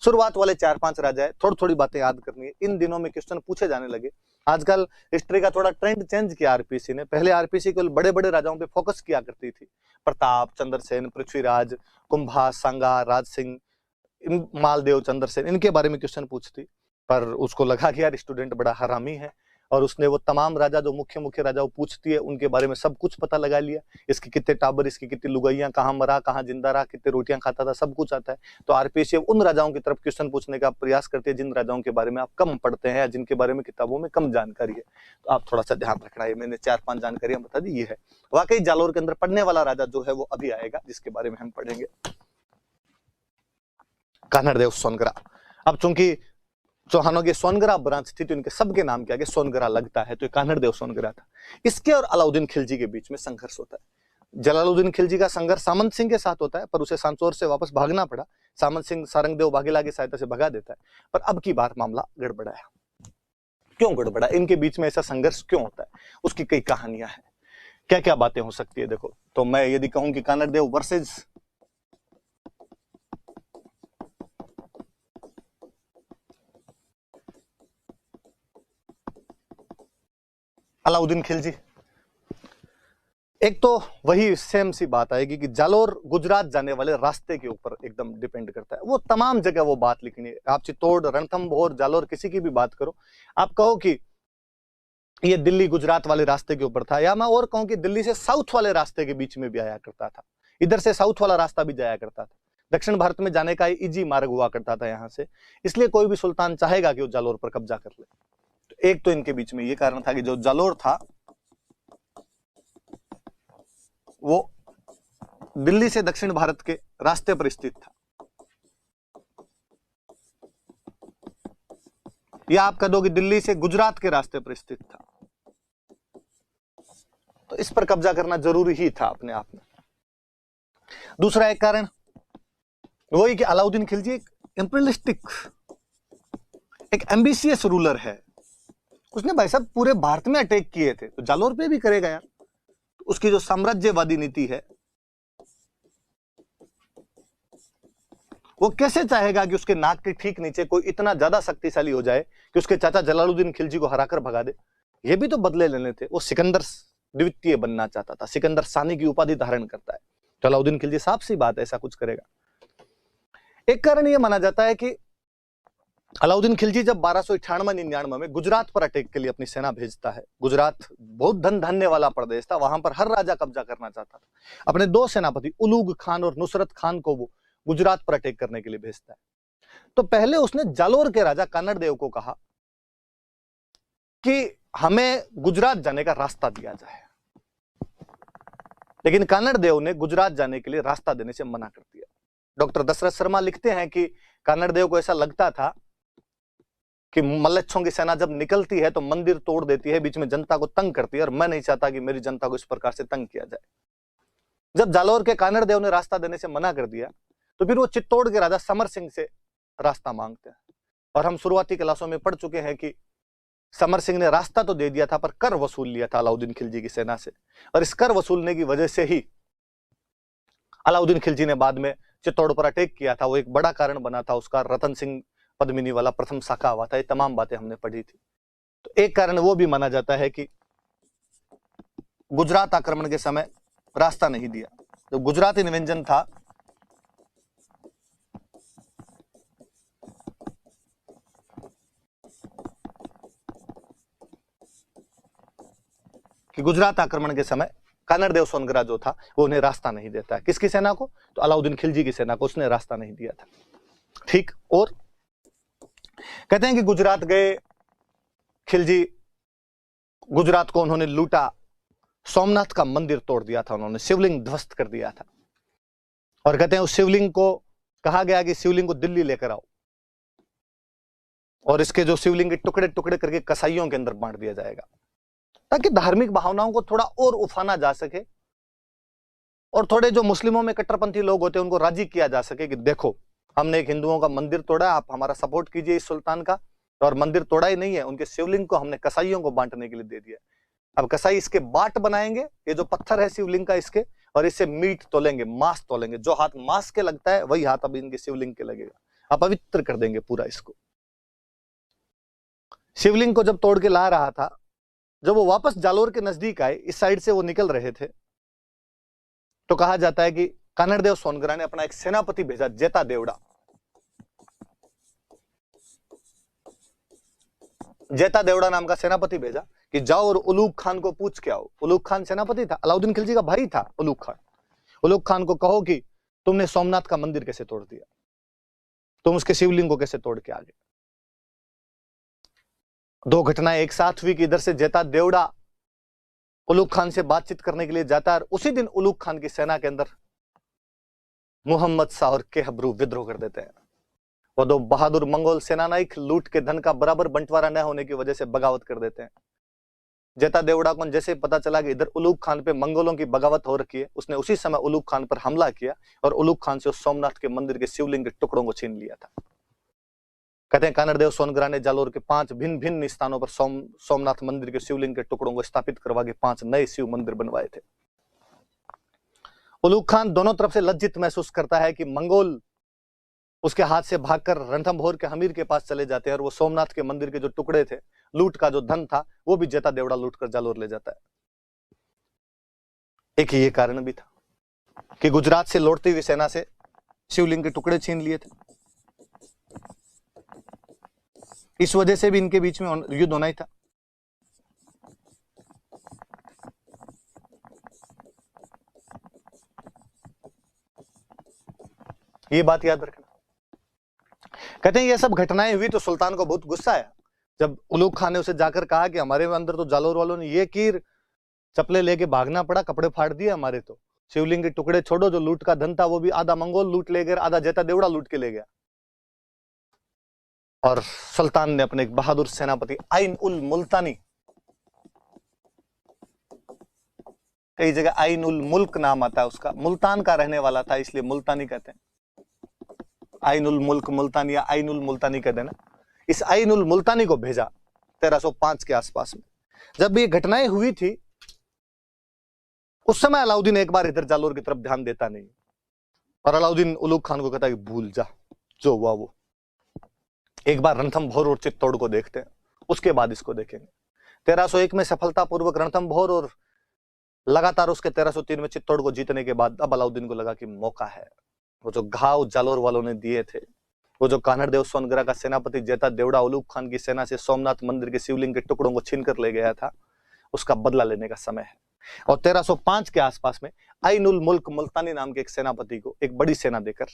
शुरुआत वाले 4-5 राजा है। थोड़ी थोड़ी बातें याद करनी है। इन दिनों में क्वेश्चन पूछे जाने लगे। आजकल हिस्ट्री का थोड़ा ट्रेंड चेंज किया आरपीसी ने। पहले आरपीसी केवल बड़े बड़े राजाओं पे फोकस किया करती थी। प्रताप, चंद्रसेन, पृथ्वीराज, कुंभा, सांगा, राज सिंह, मालदेव, चंद्रसेन, इनके बारे में क्वेश्चन पूछती। पर उसको लगा कि यार स्टूडेंट बड़ा हरामी है और उसने वो तमाम राजा जो मुख्य राजा वो पूछती है उनके बारे में सब कुछ पता लगा लिया। इसके कितने टाबर, इसकी कितनी लुगाइयां, कहाँ मरा, कहाँ जिंदा रहा, कितने रोटियां खाता था, सब कुछ आता है। तो आरपीसी उन राजाओं की तरफ क्वेश्चन पूछने का प्रयास करते हैं जिन राजाओं के बारे में आप कम पढ़ते हैं या जिनके बारे में किताबों में कम जानकारी है। तो आप थोड़ा सा ध्यान रखना है। मैंने 4-5 जानकारियां बता दी। ये है वाकई जालोर के अंदर पढ़ने वाला राजा जो है वो अभी आएगा, जिसके बारे में हम पढ़ेंगे, कान्हड़देव सोनगरा। अब चूंकि चौहानों की सोनगरा ब्रांच थी तो इनके सबके नाम के आगे सोनगरा लगता है, तो कान्हड़देव सोनगरा था। इसके और अलाउद्दीन खिलजी के बीच में संघर्ष होता है। जलालुद्दीन खिलजी का संघर्ष सामंत सिंह के साथ होता है, पर उसे सांचौर से वापस भागना पड़ा। सामंत सिंह सारंगदेव बाघेला की सहायता से भगा देता है। पर अब की बार मामला गड़बड़ाया। क्यों गड़बड़ा? इनके बीच में ऐसा संघर्ष क्यों होता है? उसकी कई कहानियां हैं। क्या क्या बातें हो सकती है देखो। तो मैं यदि कहूं कि कान्हड़देव वर्सेज अलाउद्दीन खिलजी, एक तो वही सेम सी बात आएगी कि जालोर गुजरात जाने वाले रास्ते के ऊपर एकदम डिपेंड करता है। वो तमाम जगह वो बात लिखनी है। आप चित्तौड़, रणथंभौर, जालोर किसी की भी बात करो, आप कहो कि ये दिल्ली गुजरात वाले रास्ते के ऊपर था, या मैं और कहूं कि दिल्ली से साउथ वाले रास्ते के बीच में भी आया करता था। इधर से साउथ वाला रास्ता भी जाया करता था। दक्षिण भारत में जाने का इजी मार्ग हुआ करता था यहाँ से। इसलिए कोई भी सुल्तान चाहेगा कि वो जालोर पर कब्जा कर ले। तो एक तो इनके बीच में ये कारण था कि जो जालोर था वो दिल्ली से दक्षिण भारत के रास्ते पर स्थित था। या आप कह दो कि दिल्ली से गुजरात के रास्ते पर स्थित था। तो इस पर कब्जा करना जरूरी ही था अपने आप में। दूसरा एक कारण वही कि अलाउद्दीन खिलजी एक इंपीरियलिस्टिक, एक एम्बिशियस रूलर है। उसने भाई साहब पूरे भारत में अटैक किए थे, तो जालोर पे भी करेगा यार। उसकी जो साम्राज्यवादी नीति है, वो कैसे चाहेगा कि उसके नाक के ठीक नीचे कोई इतना ज्यादा शक्तिशाली हो जाए कि उसके चाचा जलालुद्दीन खिलजी को हराकर भगा दे। ये भी तो बदले लेने थे। वो सिकंदर द्वितीय बनना चाहता था, सिकंदर सानी की उपाधि धारण करता है। जलालुद्दीन खिलजी साफ सी बात है ऐसा कुछ करेगा। एक कारण यह माना जाता है कि अलाउद्दीन खिलजी जब 1298-99 में गुजरात पर अटैक के लिए अपनी सेना भेजता है, गुजरात बहुत धन धान्य वाला प्रदेश था, वहां पर हर राजा कब्जा करना चाहता था। अपने दो सेनापति उलूग खान और नुसरत खान को वो गुजरात पर अटैक करने के लिए भेजता है। तो पहले उसने जालोर के राजा कानड़ देव को कहा कि हमें गुजरात जाने का रास्ता दिया जाए, लेकिन कानड़ देव ने गुजरात जाने के लिए रास्ता देने से मना कर दिया। डॉक्टर दशरथ शर्मा लिखते हैं कि कानड़ देव को ऐसा लगता था कि मल्लच्छों की सेना जब निकलती है तो मंदिर तोड़ देती है, बीच में जनता को तंग करती है, और मैं नहीं चाहता कि मेरी जनता को इस प्रकार से तंग किया जाए। जब जालोर के कानड़ देव ने रास्ता देने से मना कर दिया, तो फिर वो चित्तौड़ के राजा समर सिंह से रास्ता मांगते हैं। और हम शुरुआती क्लासों में पढ़ चुके हैं कि समर सिंह ने रास्ता तो दे दिया था, पर कर वसूल लिया था अलाउद्दीन खिलजी की सेना से, और इस कर वसूलने की वजह से ही अलाउद्दीन खिलजी ने बाद में चित्तौड़ पर अटैक किया था। वो एक बड़ा कारण बना था उसका, रतन सिंह पद्मिनी वाला प्रथम शाखा हुआ था। ये तमाम बातें हमने पढ़ी थी। तो एक कारण वो भी माना जाता है कि गुजरात आक्रमण के समय रास्ता नहीं दिया। जो गुजराती व्यंजन था, कि गुजरात आक्रमण के समय कानड़ देव सोनगरा जो था वो उन्हें रास्ता नहीं देता है। किसकी सेना को? तो अलाउद्दीन खिलजी की सेना को उसने रास्ता नहीं दिया था। ठीक। और कहते हैं कि गुजरात गए खिलजी, गुजरात को उन्होंने लूटा, सोमनाथ का मंदिर तोड़ दिया था उन्होंने, शिवलिंग ध्वस्त कर दिया था। और कहते हैं उस शिवलिंग को कहा गया कि शिवलिंग को दिल्ली लेकर आओ, और इसके जो शिवलिंग के टुकड़े टुकड़े करके कसाईयों के अंदर बांट दिया जाएगा, ताकि धार्मिक भावनाओं को थोड़ा और उफाना जा सके, और थोड़े जो मुस्लिमों में कट्टरपंथी लोग होते हैं उनको राजी किया जा सके कि देखो हमने एक हिंदुओं का मंदिर तोड़ा, आप हमारा सपोर्ट कीजिए इस सुल्तान का। और मंदिर तोड़ा ही नहीं है, उनके शिवलिंग को हमने कसाईयों को बांटने के लिए दे दिया। अब कसाई इसके बाट बनाएंगे, ये जो पत्थर है शिवलिंग का इसके, और इससे मीट तोलेंगे, मांस तोलेंगे। जो हाथ मांस के लगता है वही हाथ अब इनके शिवलिंग के लगेगा, अपवित्र कर देंगे पूरा इसको। शिवलिंग को जब तोड़ के ला रहा था, जब वो वापस जालोर के नजदीक आए, इस साइड से वो निकल रहे थे, तो कहा जाता है कि कानड़ देव सोनगरा ने अपना एक सेनापति भेजा, जेता देवड़ा। जेता देवड़ा नाम का सेनापति भेजा कि जाओ और उलूग खान को पूछ के आओ। उलूग खान सेनापति था, अलाउद्दीन खिलजी का भाई था उलूग खान। उलूग खान को कहो कि तुमने सोमनाथ का मंदिर कैसे तोड़ दिया, तुम उसके शिवलिंग को कैसे तोड़ के आ गए। दो घटनाएं एक साथ हुई कि इधर से जेता देवड़ा उलूग खान से बातचीत करने के लिए जाता है, और उसी दिन उलूग खान की सेना के अंदर मोहम्मद शाह और केहबरू विद्रोह कर देते हैं। वो दो बहादुर मंगोल सेनानायक लूट के धन का बराबर बंटवारा न होने की वजह से बगावत कर देते हैं। जेता देवड़ा को जैसे पता चला कि इधर उलूग खान पे मंगोलों की बगावत हो रखी है, उसने उसी समय उलूग खान पर हमला किया और उलूग खान से उस सोमनाथ के मंदिर के शिवलिंग के टुकड़ों को छीन लिया था। कहते हैं कानड़ देव सोनगरा ने जालोर के 5 भिन्न भिन्न स्थानों पर सोमनाथ मंदिर के शिवलिंग के टुकड़ों को स्थापित करवा के 5 नए शिव मंदिर बनवाए थे। उलूग खान दोनों तरफ से लज्जित महसूस करता है कि मंगोल उसके हाथ से भागकर रणथंभौर के हमीर के पास चले जाते हैं, और वो सोमनाथ के मंदिर के जो टुकड़े थे, लूट का जो धन था, वो भी जेता देवड़ा लूट कर जालोर ले जाता है। एक ये कारण भी था कि गुजरात से लौटती हुई सेना से शिवलिंग के टुकड़े छीन लिए थे। इस वजह से भी इनके बीच में युद्ध होना ही था। ये बात याद रखना। कहते हैं ये सब घटनाएं हुई तो सुल्तान को बहुत गुस्सा आया। जब उलूग खान ने उसे जाकर कहा कि हमारे अंदर तो जालोर वालों ने ये कीर चपले लेके भागना पड़ा, कपड़े फाड़ दिए हमारे, तो शिवलिंग के टुकड़े छोड़ो, जो लूट का धन था वो भी आधा मंगोल लूट ले गए, आधा जेता देवड़ा लूट के ले गया। और सुल्तान ने अपने एक बहादुर सेनापति आइन उल मुल्तानी, कई जगह आइन उल मुल्क नाम आता है उसका, मुल्तान का रहने वाला था इसलिए मुल्तानी कहते हैं, आइन उल मुल्क मुल्तानी या आइन उल मुल्तानी कहते हैं ना। इस आइन उल मुल्तानी को भेजा 1305 के आसपास में। जब ये घटनाएं हुई थी उस समय अलाउद्दीन एक बार इधर जालोर की तरफ ध्यान देता नहीं, और अलाउद्दीन उलूग खान को कहता है कि भूल जा, जो हुआ वो, एक बार रणथंभौर और चित्तौड़ को देखते हैं, उसके बाद इसको देखेंगे। 1301 में सफलतापूर्वक रणथंभौर और लगातार उसके 1303 में चित्तौड़ को जीतने के बाद अब अलाउद्दीन को लगा कि मौका है। वो जो घाव जालोर वालों ने दिए थे, वो जो कान्हड़देव सोनगरा का सेनापति जेता देवड़ा उलूग खान की सेना से सोमनाथ मंदिर के शिवलिंग के टुकड़ों को छीन कर ले गया था, उसका बदला लेने का समय है। और 1305 के आसपास में आइन उल मुल्क मुल्तानी नाम के एक सेनापति को एक बड़ी सेना देकर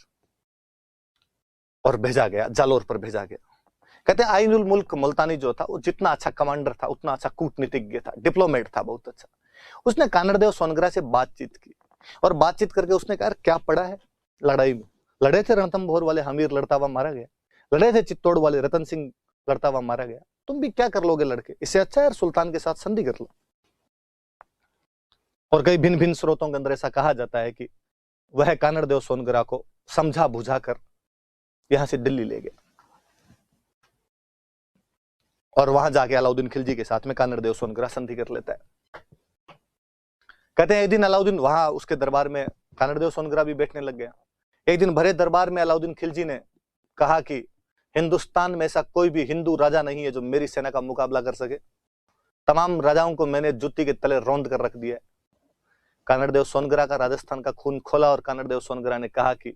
और भेजा गया, जालोर पर भेजा गया। कहते हैं आइन उल मुल्क मुल्तानी जो था वो जितना अच्छा कमांडर था उतना अच्छा कूटनीतिज्ञ था, डिप्लोमेट था, बहुत अच्छा। उसने कान्हड़देव सोनगरा से बातचीत की, और बातचीत करके उसने कहा क्या पड़ा है लड़ाई में, लड़े थे रणथंभौर वाले हमीर लड़ता हुआ मारा गया, लड़े थे चित्तौड़ वाले रतन सिंह लड़ता हुआ मारा गया, तुम भी क्या कर लोगे लड़के, इससे अच्छा है सुल्तान के साथ संधि कर लो। और कई भिन्न भिन्न स्रोतों के अंदर ऐसा कहा जाता है कि वह कान्हड़देव सोनगरा को समझा बुझा कर यहां से दिल्ली ले गया, और वहां जाके अलाउद्दीन खिलजी के साथ में कान्हड़देव सोनगरा संधि कर लेता है। कहते हैं एक दिन अलाउद्दीन वहां उसके दरबार में कान्हड़देव सोनगरा भी बैठने लग गया। एक दिन भरे दरबार में अलाउद्दीन खिलजी ने कहा कि हिंदुस्तान में ऐसा कोई भी हिंदू राजा नहीं है जो मेरी सेना का मुकाबला कर सके, तमाम राजाओं को मैंने जुत्ती के तले रौंद कर रख दिया है। कान्हड़देव सोनगरा का राजस्थान का खून खोला, और कान्हड़देव सोनगरा ने कहा कि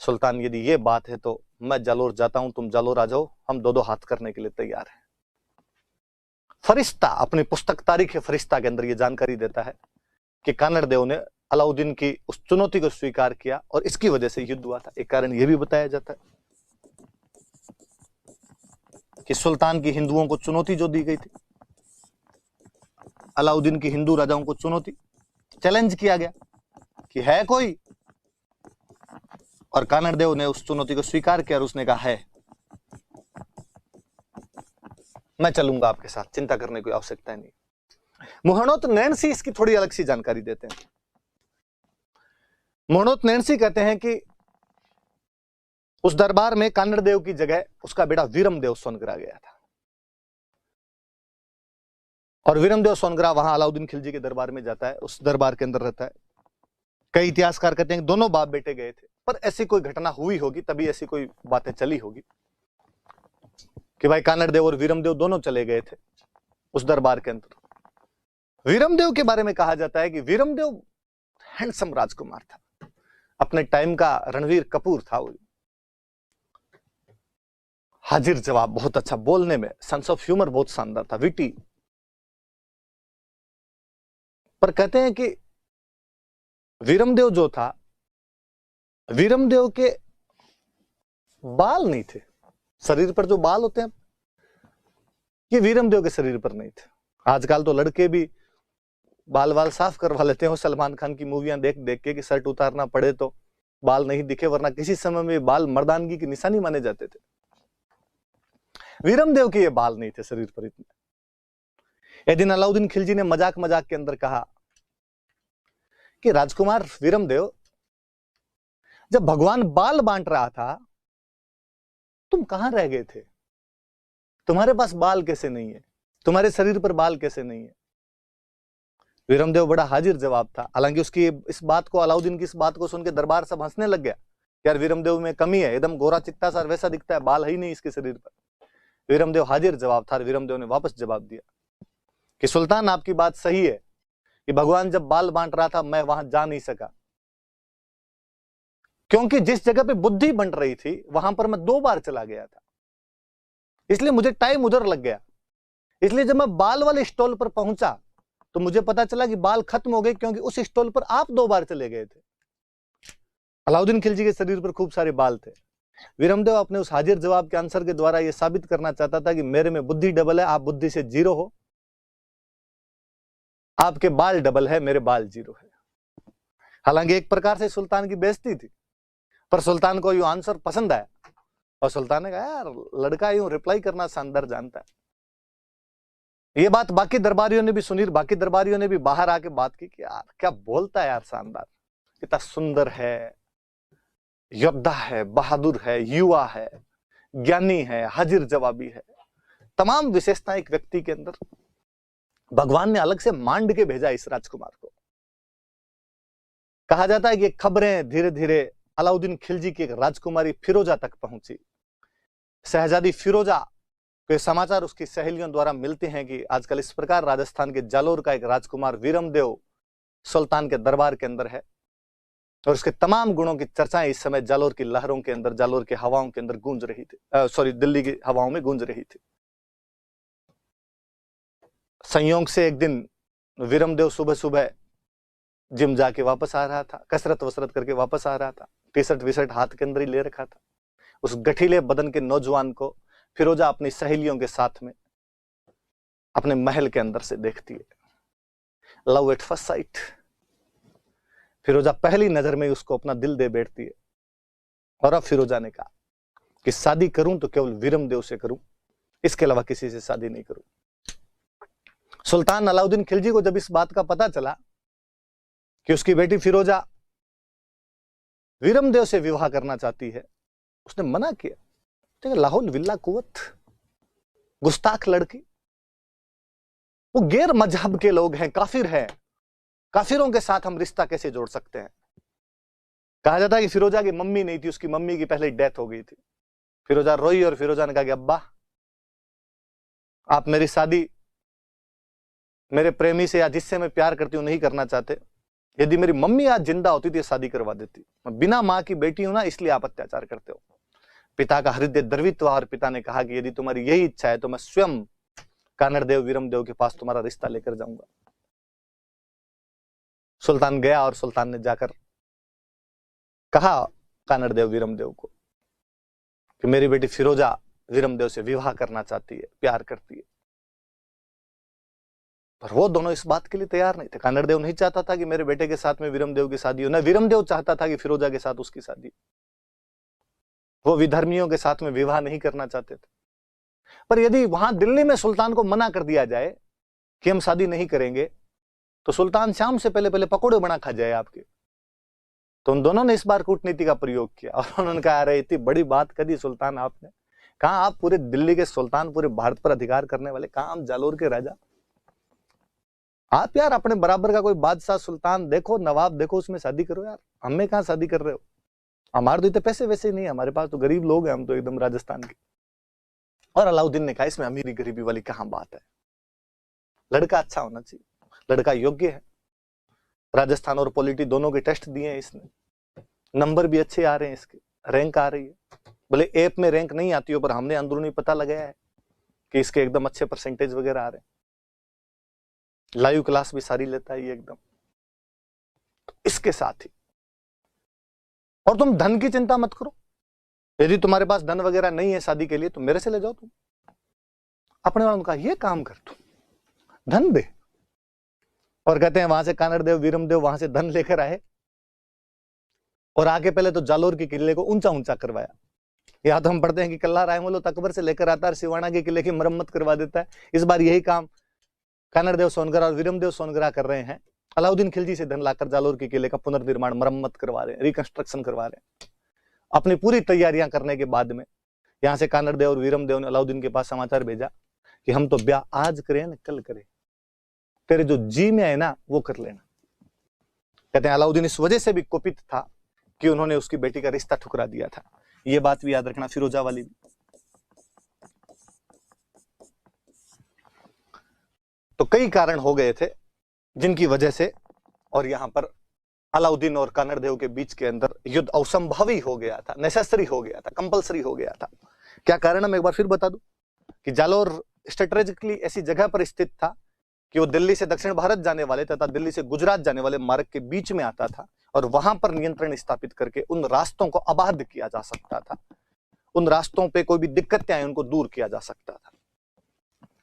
सुल्तान यदि ये बात है तो मैं जालोर जाता हूं, तुम जालोर आ जाओ, हम दो दो हाथ करने के लिए तैयार हैं। फरिश्ता अपनी पुस्तक तारीख फरिश्ता के अंदर ये जानकारी देता है कि कान्हड़देव ने अलाउद्दीन की उस चुनौती को स्वीकार किया और इसकी वजह से युद्ध हुआ था। एक कारण यह भी बताया जाता है कि सुल्तान की हिंदुओं को चुनौती जो दी गई थी, अलाउद्दीन की हिंदू राजाओं को चुनौती, चैलेंज किया गया कि है कोई, और कान्हड़देव ने उस चुनौती को स्वीकार किया और उसने कहा है मैं चलूंगा आपके साथ, चिंता करने की आवश्यकता नहीं। मोहनोत नैन्सी इसकी थोड़ी अलग सी जानकारी देते हैं। मोहनोत नैन्सी कहते हैं कि उस दरबार में कान्हड़देव की जगह उसका बेटा वीरमदेव सोनगरा गया था, और वीरमदेव सोनगरा वहां अलाउद्दीन खिलजी के दरबार में जाता है, उस दरबार के अंदर रहता है। कई इतिहासकार कहते हैं कि दोनों बाप बेटे गए थे, पर ऐसी कोई घटना हुई होगी तभी ऐसी कोई बातें चली होगी कि भाई कान्हड़देव और वीरमदेव दोनों चले गए थे उस दरबार के अंदर। वीरमदेव के बारे में कहा जाता है कि वीरमदेव हैंडसम राजकुमार था, अपने टाइम का रणवीर कपूर था, वो हाजिर जवाब बहुत अच्छा, बोलने में सेंस ऑफ ह्यूमर बहुत शानदार था, विटी। पर कहते हैं कि वीरमदेव जो था, वीरमदेव के बाल नहीं थे, शरीर पर जो बाल होते हैं ये वीरमदेव के शरीर पर नहीं थे। आजकल तो लड़के भी बाल वाल साफ करवा लेते हैं, सलमान खान की मूवियां देख देख के कि शर्ट उतारना पड़े तो बाल नहीं दिखे, वरना किसी समय में बाल मर्दानगी की निशानी माने जाते थे। वीरमदेव के ये बाल नहीं थे शरीर पर इतने। एक दिन अलाउद्दीन खिलजी ने मजाक मजाक के अंदर कहा कि राजकुमार वीरमदेव, जब भगवान बाल बांट रहा था तुम कहां रह गए थे, तुम्हारे पास बाल कैसे नहीं है, तुम्हारे शरीर पर बाल कैसे नहीं है। वीरमदेव बड़ा हाजिर जवाब था, हालांकि उसकी इस बात को, अलाउद्दीन की इस बात को सुन के दरबार सब हंसने लग गया, यार वीरमदेव में कमी है, एकदम गोरा चित्ता सा वैसा दिखता है, बाल ही नहीं इसके शरीर पर। वीरमदेव हाजिर जवाब था, वीरमदेव ने वापस जवाब दिया कि सुल्तान आपकी बात सही है कि भगवान जब बाल बांट रहा था मैं वहां जा नहीं सका, क्योंकि जिस जगह पे बुद्धि बंट रही थी वहां पर मैं 2 बार चला गया था, इसलिए मुझे टाइम उधर लग गया। इसलिए जब मैं बाल वाले स्टॉल पर पहुंचा तो मुझे पता चला कि बाल खत्म हो गए, क्योंकि उस स्टॉल पर आप 2 बार चले गए थे। अलाउद्दीन खिलजी के शरीर पर खूब सारे बाल थे। वीरमदेव अपने उस हाजिर जवाब के आंसर के द्वारा यह साबित करना चाहता था कि मेरे में बुद्धि डबल है, आप बुद्धि से 0 हो, आपके बाल डबल है, मेरे बाल 0 है। हालांकि एक प्रकार से सुल्तान की बेइज्जती थी, पर सुल्तान को ये आंसर पसंद आया और सुल्तान ने कहा यार लड़का यूं रिप्लाई करना शानदार जानता है। ये बात बाकी दरबारियों ने भी सुनी, बाकी दरबारियों ने भी बाहर आके बात की कि यार क्या बोलता है यार, शानदार, कितना सुंदर है, योद्धा है, बहादुर है, युवा है, ज्ञानी है, हाजिर जवाबी है, तमाम विशेषताएं एक व्यक्ति के अंदर। भगवान ने अलग से मांड के भेजा इस राजकुमार को। कहा जाता है कि खबरें धीरे धीरे अलाउद्दीन खिलजी की एक राजकुमारी फिरोजा तक पहुंची। शहजादी फिरोजा के समाचार उसकी सहेलियों द्वारा मिलते हैं कि आजकल इस प्रकार राजस्थान के जालोर का एक राजकुमार वीरमदेव सुल्तान के दरबार के अंदर है, और उसके तमाम गुणों की चर्चाएं इस समय जालोर की लहरों के अंदर, जालोर की हवाओं के अंदर गूंज रही थी, दिल्ली की हवाओं में गूंज रही थी। संयोग से एक दिन वीरमदेव सुबह सुबह जिम जाके वापस आ रहा था, कसरत वसरत करके वापस आ रहा था, टी शर्ट विशर्ट हाथ के अंदर ही ले रखा था। उस गठीले बदन के नौजवान को फिरोजा अपनी सहेलियों के साथ में अपने महल के अंदर से देखती है। Love at first sight. Firoza पहली नजर में उसको अपना दिल दे बैठती है। और अब फिरोजा ने कहा कि शादी करूं तो केवल वीरमदेव से करूं, इसके अलावा किसी से शादी नहीं करूं। सुल्तान अलाउद्दीन खिलजी को जब इस बात का पता चला कि उसकी बेटी फिरोजा वीरमदेव से विवाह करना चाहती है, उसने मना किया। तो लाहौल विल्ला कुवत, गुस्ताख लड़की, वो गैर मजहब के लोग हैं, काफिर हैं, काफिरों के साथ हम रिश्ता कैसे जोड़ सकते हैं। कहा जाता है कि फिरोजा की मम्मी नहीं थी, उसकी मम्मी की पहले डेथ हो गई थी। फिरोजा रोई और फिरोजा ने कहा कि अब्बा आप मेरी शादी मेरे प्रेमी से या जिससे मैं प्यार करती हूं नहीं करना चाहते। यदि मेरी मम्मी आज जिंदा होती तो शादी करवा देती। मैं बिना मां की बेटी हूं ना, इसलिए आप अत्याचार करते हो। पिता का हृदय द्रवित हुआ और पिता ने कहा कि यदि तुम्हारी यही इच्छा है तो मैं स्वयं कानड़देव वीरमदेव के पास तुम्हारा रिश्ता लेकर जाऊंगा। सुल्तान गया और सुल्तान ने जाकर कहा कानड़देव वीरमदेव को कि मेरी बेटी फिरोजा वीरमदेव से विवाह करना चाहती है, प्यार करती है। पर वो दोनों इस बात के लिए तैयार नहीं थे। कानड़देव नहीं चाहता था कि मेरे बेटे के साथ में वीरमदेव की शादी हो, न वीरमदेव चाहता था कि फिरोजा के साथ उसकी शादी। वो विधर्मियों के साथ में विवाह नहीं करना चाहते थे। पर यदि वहां दिल्ली में सुल्तान को मना कर दिया जाए कि हम शादी नहीं करेंगे, तो सुल्तान शाम से पहले पहले पकौड़े बना खा जाए आपके। तो उन दोनों ने इस बार कूटनीति का प्रयोग किया और उन्होंने कहा अरे इतनी बड़ी बात करी सुल्तान आपने, कहा आप पूरे दिल्ली के सुल्तान, पूरे भारत पर अधिकार करने वाले, कहा हम जालोर के राजा। आप यार अपने बराबर का कोई बादशाह सुल्तान देखो, नवाब देखो, उसमें शादी करो यार, हमें कहां शादी कर रहे हो। हमारे तो इतने पैसे वैसे ही नहीं, हमारे पास तो गरीब लोग हैं, हम तो एकदम राजस्थान के। और अलाउद्दीन ने कहा इसमें अमीरी गरीबी वाली कहां बात है, लड़का अच्छा होना चाहिए, लड़का योग्य है। राजस्थान और पॉलिटी दोनों के टेस्ट दिए हैं इसने, नंबर भी अच्छे आ रहे हैं, इसके रैंक आ रही है। भले ऐप में रैंक नहीं आती हो, पर हमने अंदरूनी पता लगाया है कि इसके एकदम अच्छे परसेंटेज वगैरह आ रहे हैं। लाइव क्लास भी सारी लेता है ये एकदम। तो इसके साथ ही, और तुम धन की चिंता मत करो, यदि तुम्हारे पास धन वगैरह नहीं है शादी के लिए तो मेरे से ले जाओ तुम। अपने वालों का ये काम कर, तू धन दे। और कहते हैं वहां से कानड़देव वीरमदेव वहां से धन लेकर आए और आके पहले तो जालोर के किले को ऊंचा ऊंचा करवाया। या तो हम पढ़ते हैं कि कल्ला रायमोलो तकबर से लेकर आता है, सिवाना के किले की मरम्मत करवा देता है। इस बार यही काम कानड़देव सोनगरा और वीरमदेव सोनगरा कर रहे हैं। अलाउद्दीन खिलजी से धन लाकर जालोर के किले का पुनर्निर्माण, मरम्मत करवा रहे हैं, रिकंस्ट्रक्शन करवा रहे हैं। अपनी पूरी तैयारियां करने के बाद में यहां से कानड़देव और वीरमदेव ने अलाउद्दीन के पास समाचार भेजा कि हम तो ब्याह आज करें न कल करें, तेरे जो जी में है ना वो कर लेना। कहते हैं अलाउद्दीन इस वजह से भी कुपित था कि उन्होंने उसकी बेटी का रिश्ता ठुकरा दिया था। ये बात भी याद रखना, फिरोजा वाली भी। तो कई कारण हो गए थे जिनकी वजह से, और यहां पर अलाउद्दीन और कानड़देव के बीच के अंदर युद्ध असंभवी हो गया था, नेसेसरी हो गया था, कंपलसरी हो गया था। क्या कारण है मैं एक बार फिर बता दूं कि जालोर स्ट्रेटेजिकली ऐसी जगह पर स्थित था कि वो दिल्ली से दक्षिण भारत जाने वाले तथा दिल्ली से गुजरात जाने वाले मार्ग के बीच में आता था, और वहां पर नियंत्रण स्थापित करके उन रास्तों को आबाद किया जा सकता था। उन रास्तों पे कोई भी दिक्कतें आए उनको दूर किया जा सकता था।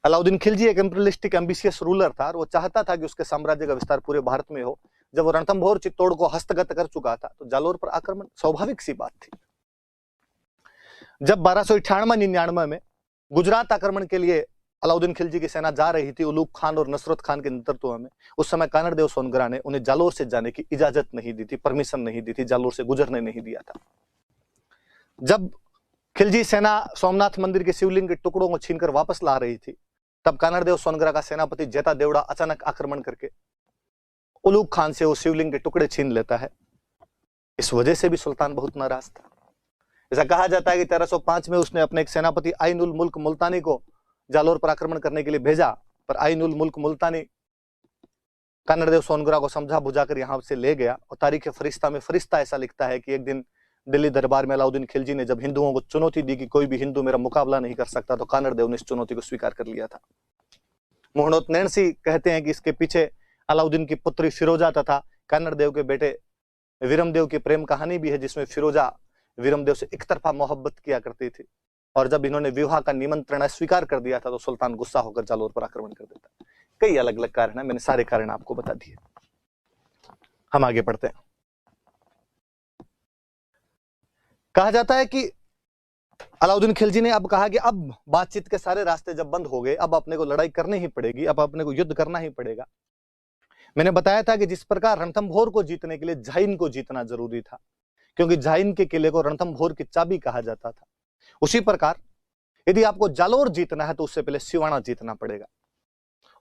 अलाउद्दीन खिलजी एक इंपीरियलिस्टिक एम्बिशियस रूलर था और वो चाहता था कि उसके साम्राज्य का विस्तार पूरे भारत में हो। जब वो रणथंभौर चित्तौड़ को हस्तगत कर चुका था तो जालोर पर आक्रमण स्वाभाविक सी बात थी। जब 1298-99 में गुजरात आक्रमण के लिए अलाउद्दीन खिलजी की सेना जा रही थी उलूग खान और नसरत खान के नेतृत्व में, उस समय कानड़देव सोनग्रा ने उन्हें जालोर से जाने की इजाजत नहीं दी थी, परमिशन नहीं दी थी, जालोर से गुजरने नहीं दिया था। जब खिलजी सेना सोमनाथ मंदिर के शिवलिंग के टुकड़ों को छीनकर वापस ला रही थी, तब कानड़देव सोनग्रा का सेनापति जेता देवड़ा अचानक आक्रमण करके उलूग खान से वो शिवलिंग के टुकड़े छीन लेता है। इस वजह से भी सुल्तान बहुत नाराज था। ऐसा कहा जाता है कि 1305 में उसने अपने एक सेनापति आइन उल मुल्क मुल्तानी को जालोर पर आक्रमण करने के लिए भेजा, पर आइन उल मुल्क मुल्तानी कानड़देव सोनग्रा को समझा बुझाकर यहां से ले गया। और तारीख फरिश्ता में फरिश्ता ऐसा लिखता है कि एक दिन दिल्ली दरबार में अलाउद्दीन खिलजी ने जब हिंदुओं को चुनौती दी कि कोई भी हिंदू मेरा मुकाबला नहीं कर सकता, तो कानड़देव ने इस चुनौती को स्वीकार कर लिया था। मोहनोत नैणसी कहते हैं कि इसके पीछे अलाउद्दीन की पुत्री फिरोजा तथा कानड़देव के बेटे वीरमदेव की प्रेम कहानी भी है, जिसमें फिरोजा वीरमदेव से एक तरफा मोहब्बत किया करती थी, और जब इन्होंने विवाह का निमंत्रण अस्वीकार कर दिया था तो सुल्तान गुस्सा होकर जालोर पर आक्रमण कर देता। कई अलग अलग कारण है, मैंने सारे कारण आपको बता दिए। हम आगे बढ़ते हैं। कहा जाता है कि अलाउद्दीन खिलजी ने अब कहा कि अब बातचीत के सारे रास्ते जब बंद हो गए, अब अपने को लड़ाई करनी ही पड़ेगी, अब अपने को युद्ध करना ही पड़ेगा। मैंने बताया था कि जिस प्रकार रणथंभौर को जीतने के लिए झाइन को जीतना जरूरी था, क्योंकि झाइन के किले को रणथंभौर की चाबी कहा जाता था, उसी प्रकार यदि आपको जालोर जीतना है तो उससे पहले सिवाना जीतना पड़ेगा,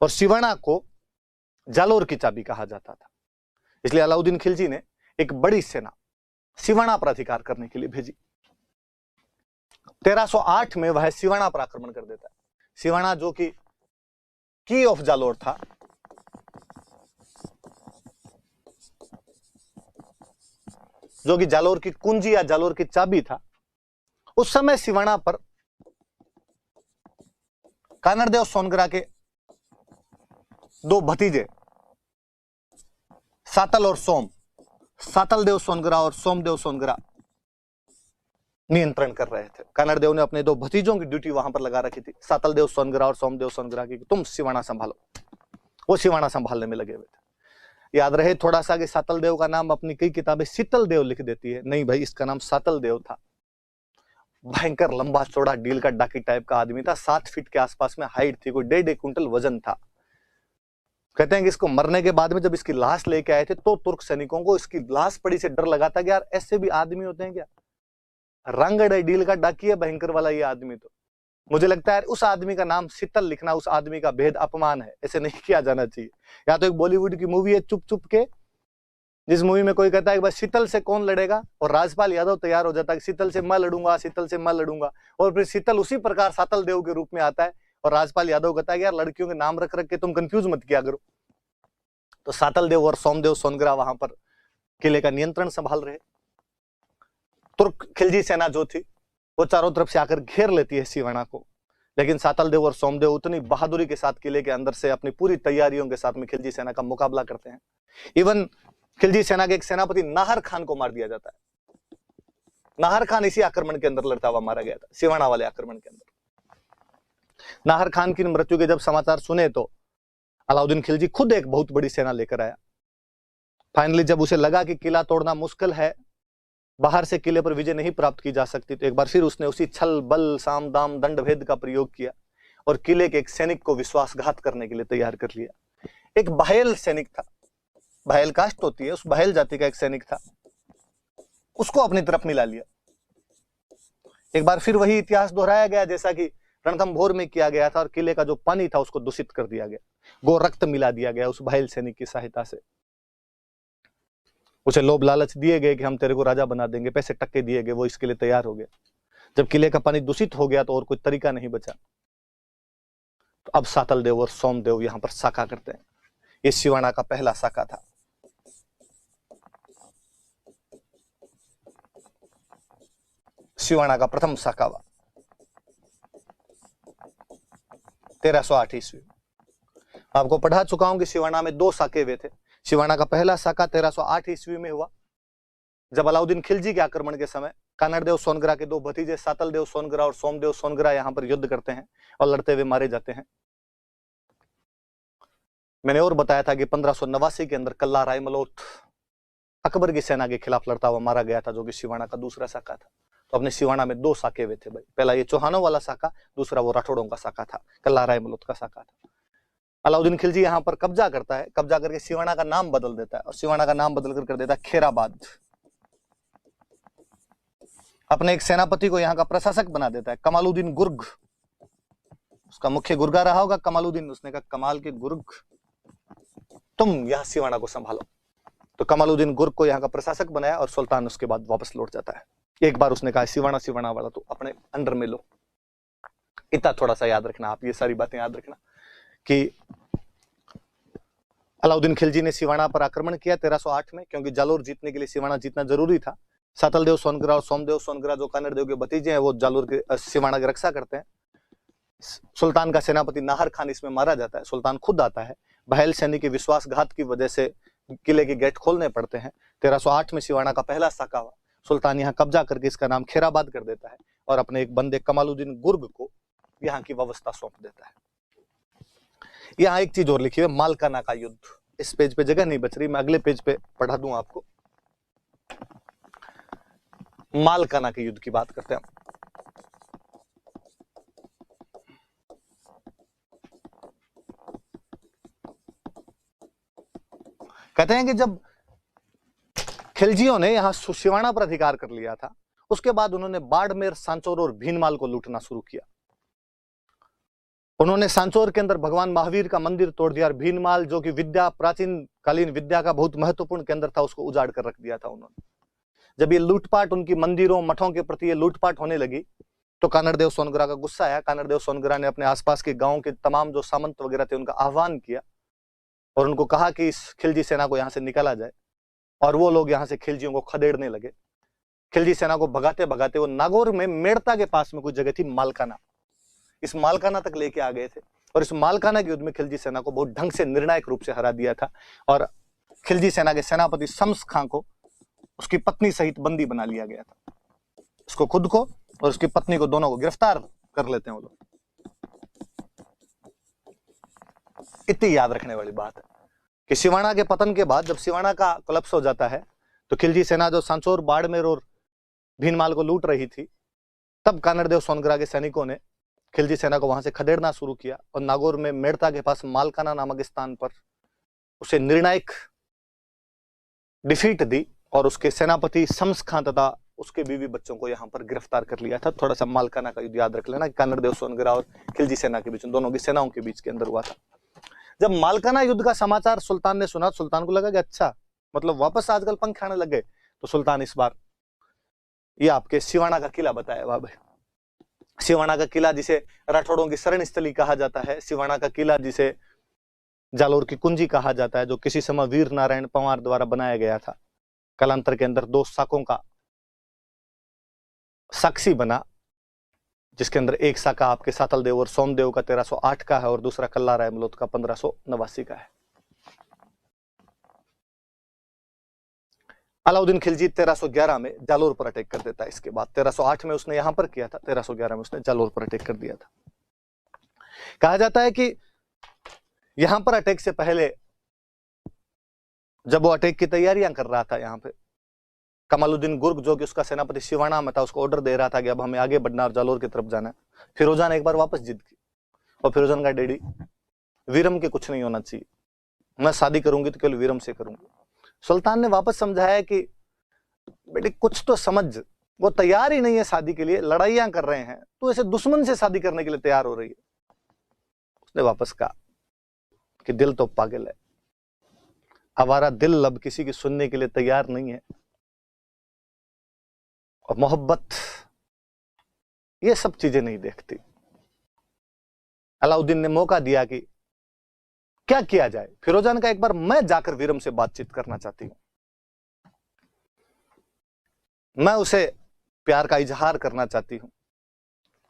और सिवाना को जालोर की चाबी कहा जाता था। इसलिए अलाउद्दीन खिलजी ने एक बड़ी सेना सिवाना पर अधिकार करने के लिए भेजी। 1308 में वह सिवाना पर आक्रमण कर देता है। सिवाना जो कि की ऑफ जालोर था, जो कि जालोर की कुंजी या जालोर की चाबी था, उस समय सिवाना पर कानड़देव सोनग्रा के दो भतीजे सातल और सोम, सातल देव सोनग्रा और सोमदेव सोनग्रा नियंत्रण कर रहे थे। कानड़देव ने अपने दो भतीजों की ड्यूटी वहां पर लगा रखी थी, सातल देव सोनग्रा और सोमदेव सोनग्रा की, तुम सिवाना संभालो। वो सिवाना संभालने में लगे हुए थे। याद रहे थोड़ा सा कि सातल देव का नाम अपनी कई किताबें शीतल देव लिख देती है, नहीं भाई, इसका नाम सातल देव था। भयंकर लंबा चौड़ा डील का डाकी टाइप का आदमी था, 7 फीट के आसपास में हाइट थी, कोई 1.5 क्विंटल वजन था। कहते हैं कि इसको मरने के बाद में जब इसकी लाश लेके आए थे तो तुर्क सैनिकों को इसकी लाश पड़ी से डर लगा था कि यार ऐसे भी आदमी होते हैं क्या, रंगड़ डील का डाकी है भयंकर वाला ये आदमी। तो मुझे लगता है उस आदमी का नाम शीतल लिखना उस आदमी का भेद अपमान है, ऐसे नहीं किया जाना चाहिए। या तो एक बॉलीवुड की मूवी है चुप चुप के, जिस मूवी में कोई कहता है कि बस शीतल से कौन लड़ेगा, और राजपाल यादव तैयार हो जाता है कि शीतल से मैं लड़ूंगा, शीतल से मैं लड़ूंगा, और फिर शीतल उसी प्रकार सातल देव के रूप में आता है, और राजपाल यादव कहता है कि यार लड़कियों के नाम रख रख के तुम कंफ्यूज मत किया करो। तो सातल देव और सोमदेव सोनग्रा वहां पर किले का नियंत्रण संभाल रहे। तुर्क खिलजी सेना जो थी वो चारों तरफ से आकर घेर लेती है सिवाना को, लेकिन सातल देव और सोमदेव उतनी बहादुरी के साथ किले के अंदर से अपनी पूरी तैयारियों के साथ में खिलजी सेना का मुकाबला करते हैं। इवन खिलजी सेना के एक सेनापति नाहर खान को मार दिया जाता है। नाहर खान इसी आक्रमण के अंदर लड़ता हुआ मारा गया था, सिवाना वाले आक्रमण के अंदर। नाहर खान की मृत्यु के जब समाचार सुने तो अलाउद्दीन खिलजी खुद एक बहुत बड़ी सेना लेकर आया। फाइनली जब उसे लगा कि किला तोड़ना मुश्किल है, बाहर से किले पर विजय नहीं प्राप्त की जा सकती, तो एक बार फिर उसने उसी छल बल साम दाम दंड भेद का प्रयोग किया और किले के एक सैनिक को विश्वासघात करने के लिए तैयार कर लिया। एक बहेल सैनिक था, बहेल कास्ट होती है, उस बहेल जाति का एक सैनिक था, उसको अपनी तरफ मिला लिया। एक बार फिर वही इतिहास दोहराया गया जैसा कि रणथंभौर में किया गया था, और किले का जो पानी था उसको दूषित कर दिया गया, गो रक्त मिला दिया गया उस बहेल सैनिक की सहायता से। उसे लोभ लालच दिए गए कि हम तेरे को राजा बना देंगे, पैसे टक्के दिए गए, वो इसके लिए तैयार हो गया। जब किले का पानी दूषित हो गया तो और कोई तरीका नहीं बचा, तो अब सातल देव और सोमदेव यहां पर साका करते हैं। ये सिवाना का पहला साका था। सिवाना का प्रथम साका हुआ 1308 ईस्वी। आपको पढ़ा चुका हूं कि सिवाना में 2 साके हुए थे। सिवाना का पहला साका 1308 ईस्वी में हुआ, जब अलाउद्दीन खिलजी के आक्रमण के समय कानड़देव सोनग्रा के 2 भतीजे सातल देव सोनग्रा और सोमदेव सोनग्रा यहां पर युद्ध करते हैं और लड़ते हुए मारे जाते हैं। मैंने और बताया था कि 1589 के अंदर कल्ला रायमलोथ अकबर की सेना के खिलाफ लड़ता हुआ मारा गया था, जो कि सिवाना का दूसरा साका था। तो अपने सिवाना में 2 साके हुए थे भाई। पहला ये चौहानों वाला साका, दूसरा वो राठौड़ों का साका था, कल्ला राय मलोट का साका था। अलाउद्दीन खिलजी यहाँ पर कब्जा करता है, कब्जा करके सिवाना का नाम बदल देता है और सिवाना का नाम बदल कर देता है खेराबाद। अपने एक सेनापति को यहाँ का प्रशासक बना देता है, कमालुद्दीन गुर्ग। उसका मुख्य गुर्गा रहा होगा कमालुद्दीन। उसने कहा कमाल के गुर्ग, तुम यहाँ सिवाना को संभालो। तो कमालुद्दीन गुर्ग को यहाँ का प्रशासक बनाया और सुल्तान उसके बाद वापस लौट जाता है। एक बार उसने कहा सिवाना वाला तो अपने अंडर में लो। इतना थोड़ा सा याद रखना, आप ये सारी बातें याद रखना कि अलाउद्दीन खिलजी ने सिवाना पर आक्रमण किया 1308 में, क्योंकि जालोर जीतने के लिए सिवाना जीतना जरूरी था। सातलदेव सोनगरा और सोमदेव सोनगरा जो कानड़ देव के भतीजे हैं, वो जालोर के सिवाना की रक्षा करते हैं। सुल्तान का सेनापति नाहर खान इसमें मारा जाता है। सुल्तान खुद आता है। बहल सैनी के विश्वासघात की वजह से किले के गेट खोलने पड़ते हैं। 1308 में सिवाना का पहला साका हुआ। सुल्तान यहाँ कब्जा करके इसका नाम खेराबाद कर देता है और अपने एक बंदे कमालुद्दीन गुर्ग को यहाँ की व्यवस्था सौंप देता है। यहाँ एक चीज और लिखी है, मालकाना का युद्ध। इस पेज पे जगह नहीं बच रही, मैं अगले पेज पे पढ़ा दूं आपको। मालकाना के युद्ध की बात करते हैं। कहते हैं कि जब खिलजियों ने यहां सिवाना पर अधिकार कर लिया था, उसके बाद उन्होंने बाड़मेर, सांचौर और भीनमाल को लूटना शुरू किया। उन्होंने सांचौर के अंदर भगवान महावीर का मंदिर तोड़ दिया और भीनमाल, जो कि विद्या, प्राचीन कालीन विद्या का बहुत महत्वपूर्ण केंद्र था, उसको उजाड़ कर रख दिया था उन्होंने। जब ये लूटपाट, उनकी मंदिरों मठों के प्रति ये लूटपाट होने लगी, तो कानड़देव सोनगरा का गुस्सा आया। कानड़देव सोनगरा ने अपने आसपास के गांव के तमाम जो सामंत वगैरह थे उनका आह्वान किया और उनको कहा कि इस खिलजी सेना को यहां से निकाला जाए। और वो लोग यहां से खिलजियों को खदेड़ने लगे। खिलजी सेना को भगाते भगाते वो नागौर में मेड़ता के पास में कुछ जगह थी मालकाना, इस मालकाना तक लेके आ गए थे। और इस मालकाना के युद्ध में खिलजी सेना को बहुत ढंग से निर्णायक रूप से हरा दिया था और खिलजी सेना के सेनापति शम्स खां को उसकी पत्नी सहित बंदी बना लिया गया था। उसको खुद को और उसकी पत्नी को, दोनों को गिरफ्तार कर लेते हैं वो लोग। इतनी याद रखने वाली बात है कि सिवाना के पतन के बाद जब सिवाना का कोलैप्स हो जाता है, तो खिलजी सेना जो सांचौर, बाड़मेर और भीनमाल को लूट रही थी, तब कानड़देव सोनगरा के सैनिकों ने खिलजी सेना को वहां से खदेड़ना शुरू किया और नागौर में मेड़ता के पास मालकाना नामक स्थान पर उसे निर्णायक डिफीट दी और उसके सेनापति शम्स खां तथा उसके बीवी बच्चों को यहां पर गिरफ्तार कर लिया था। थोड़ा सा मालकाना का युद्ध याद रख लेना, कानड़देव सोनगरा और खिलजी सेना के बीच, दोनों की सेनाओं के बीच के अंदर हुआ था। जब मालकाना युद्ध का समाचार सुल्तान ने सुना, सुल्तान को लगा कि अच्छा, मतलब वापस आजकल पंख आने लग गए। तो सुल्तान इस बार ये आपके सिवाना का किला बताया बाबा। सिवाना का किला जिसे राठौड़ों की शरण स्थली कहा जाता है, सिवाना का किला जिसे जालोर की कुंजी कहा जाता है, जो किसी समय वीर नारायण पंवार द्वारा बनाया गया था, कालांतर के अंदर 2 साकों का साक्षी बना, जिसके अंदर एक साका आपके सातलदेव और सोमदेव का 1308 का है और दूसरा कल्ला राय मलोट का 1589 का है। अलाउद्दीन खिलजी 1311 में जालोर पर अटैक कर देता है। इसके बाद 1308 में उसने यहां पर किया था, 1311 में उसने जालोर पर अटैक कर दिया था। कहा जाता है कि यहां पर अटैक से पहले जब वो अटैक की तैयारियां कर रहा था, यहां पे कमालुद्दीन गुर्ग, जो कि उसका सेनापति सिवाना में था, उसको ऑर्डर दे रहा था कि अब हमें आगे बढ़ना और जालोर की तरफ जाना है। फिरोजा ने एक बार वापस जिद की और फिरोजा का डैडी, वीरम के कुछ नहीं होना चाहिए, मैं शादी करूंगी तो केवल वीरम से करूंगी। सुल्तान ने वापस समझाया कि बेटे कुछ तो समझ, वो तैयार ही नहीं है शादी के लिए, लड़ाइयां कर रहे हैं, तो ऐसे दुश्मन से शादी करने के लिए तैयार हो रही है। उसने वापस कहा कि दिल तो पागल है, हमारा दिल अब किसी की सुनने के लिए तैयार नहीं है, और मोहब्बत ये सब चीजें नहीं देखती। अलाउद्दीन ने मौका दिया कि क्या किया जाए। फिरोजा ने कहा एक बार मैं जाकर वीरम से बातचीत करना चाहती हूं, मैं उसे प्यार का इजहार करना चाहती हूं।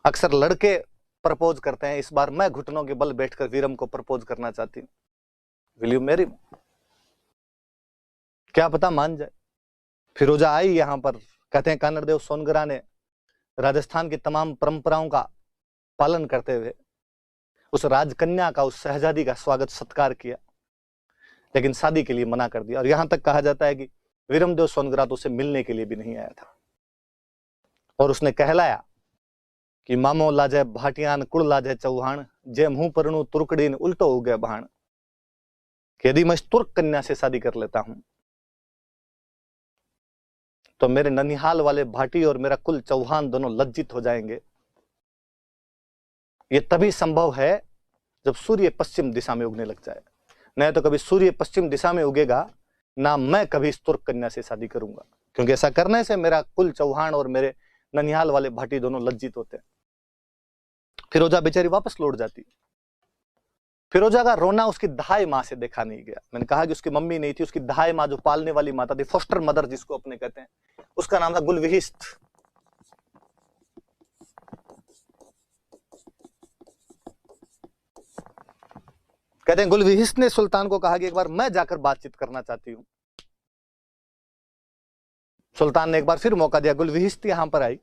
अक्सर लड़के प्रपोज करते हैं, इस बार मैं घुटनों के बल बैठकर वीरम को प्रपोज करना चाहती हूं, विल यू मैरी मी? क्या पता मान जाए। फिरोजा आई यहां पर। कहते हैं कानड़देव सोनगरा ने राजस्थान की तमाम परंपराओं का पालन करते हुए उस राजकन्या का, उस शहजादी का स्वागत सत्कार किया, लेकिन शादी के लिए मना कर दिया। और यहां तक कहा जाता है कि वीरमदेव सोनगरा तो उसे मिलने के लिए भी नहीं आया था। और उसने कहलाया कि मामो लाजे भाटियान कुल लाजे चौहान, जे मुंह परनु तुर्कड़ीन उल्टो उगे बहान। कि यदि मैं इस तुर्क कन्या से शादी कर लेता हूं तो मेरे ननिहाल वाले भाटी और मेरा कुल चौहान दोनों लज्जित हो जाएंगे। यह तभी संभव है जब सूर्य पश्चिम दिशा में उगने लग जाए, नहीं तो कभी सूर्य पश्चिम दिशा में उगेगा ना मैं कभी इस तुर्क कन्या से शादी करूंगा, क्योंकि ऐसा करने से मेरा कुल चौहान और मेरे ननिहाल वाले भाटी दोनों लज्जित होते हैं। फिरोजा बेचारी वापस लौट जाती। फिरोजा का रोना उसकी दहाई माँ से देखा नहीं गया। मैंने कहा कि उसकी मम्मी नहीं थी, उसकी दहाई माँ जो पालने वाली माता थी, फोस्टर मदर जिसको अपने कहते हैं, उसका नाम था गुलविहिस्त। कहते हैं गुलविहिस्त ने सुल्तान को कहा कि एक बार मैं जाकर बातचीत करना चाहती हूं। सुल्तान ने एक बार फिर मौका दिया, गुलविहिस्त यहां पर आई,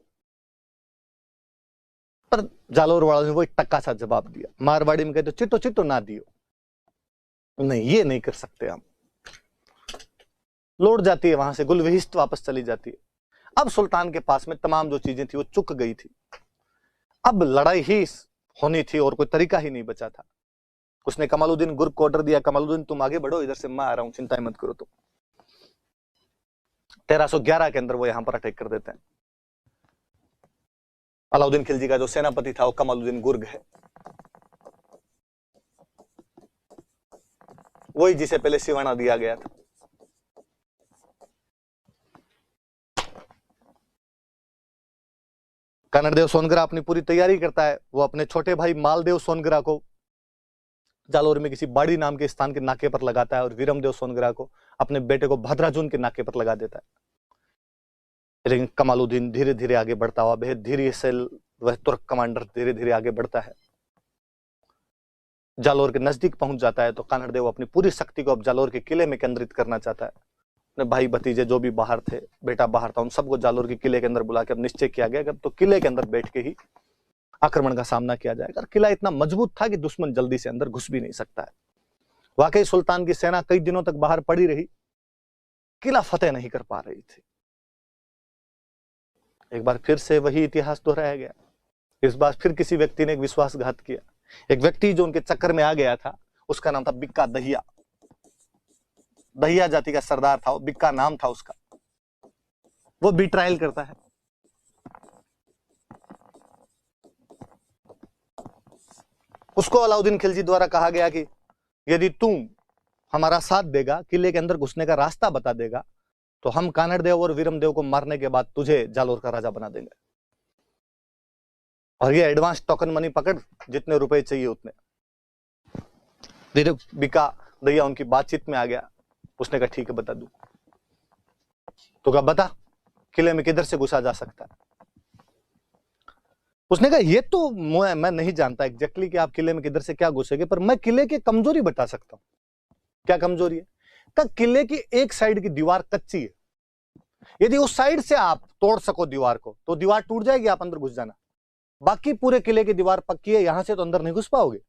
पर जालोर वालों ने वो एक टक्का सा जवाब दिया। मारवाड़ी में कहते चिट्टो चिट्टो ना दियो, नहीं ये नहीं कर सकते हम। लौट जाती है वहां से, गुलविहिस्त वापस चली जाती है। अब सुल्तान के पास में तमाम जो चीजें थी वो चुक गई थी। अब लड़ाई ही होनी थी और कोई तरीका ही नहीं बचा था। उसने कमालुद्दीन गुर्ग को ऑर्डर दिया, कमालुद्दीन तुम आगे बढ़ो, इधर से मैं आ रहा हूं, चिंता मत करो। तो 1311 के अंदर वो यहां पर अटैक कर देते हैं। अलाउद्दीन खिलजी का जो सेनापति था वो कमालुद्दीन गुर्ग है, वही जिसे पहले सिवाना दिया गया था। कानड़देव सोनगरा अपनी पूरी तैयारी करता है। वो अपने छोटे भाई मालदेव सोनगरा को जालोर में किसी बाड़ी नाम के स्थान के नाके पर लगाता है और वीरमदेव सोनगरा को अपने बेटे को भद्राजुन के नाके पर लगा देता है। लेकिन कमालुद्दीन धीरे धीरे आगे बढ़ता हुआ, बेहद धीरे से वह तुर्क कमांडर धीरे धीरे आगे बढ़ता है, जालोर के नजदीक पहुंच जाता है। तो कानड़देव अपनी पूरी शक्ति को अब जालोर के किले में केंद्रित करना चाहता है। अपने भाई भतीजे जो भी बाहर थे, बेटा बाहर था, उन सबको जालोर के किले के अंदर बुला के अब निश्चय किया गया कि अब तो किले के अंदर बैठ के ही आक्रमण का सामना किया जाएगा। किला इतना मजबूत था कि दुश्मन जल्दी से अंदर घुस भी नहीं सकता है। वाकई सुल्तान की सेना कई दिनों तक बाहर पड़ी रही, किला फतेह नहीं कर पा रही थी। एक बार फिर से वही इतिहास दोहराया गया। इस बार फिर किसी व्यक्ति ने एक विश्वासघात किया। एक व्यक्ति जो उनके चक्कर में आ गया था, उसका नाम था बिक्का दहिया। दहिया जाति का सरदार था, बिक्का नाम था उसका। वो बिट्रायल करता है। उसको अलाउद्दीन खिलजी द्वारा कहा गया कि यदि तुम हमारा साथ देगा, किले के अंदर घुसने का रास्ता बता देगा, तो हम कानड़देव और वीरमदेव को मारने के बाद तुझे जालोर का राजा बना देंगे। और ये एडवांस टोकन मनी पकड़, जितने रुपए चाहिए उतने। धीरे बिका दैया उनकी बातचीत में आ गया। उसने कहा ठीक है बता दूं। तो कहा बता, किले में किधर से घुसा जा सकता है? उसने कहा ये तो मैं नहीं जानता एग्जैक्टली कि आप किले में किधर से क्या घुसेंगे, पर मैं किले की कमजोरी बता सकता हूं। क्या कमजोरी है? का किले की एक साइड की दीवार कच्ची है। यदि उस साइड से आप तोड़ सको दीवार को, तो दीवार टूट जाएगी, आप अंदर घुस जाना। बाकी पूरे किले की दीवार पक्की है, यहां से तो अंदर नहीं घुस पाओगे।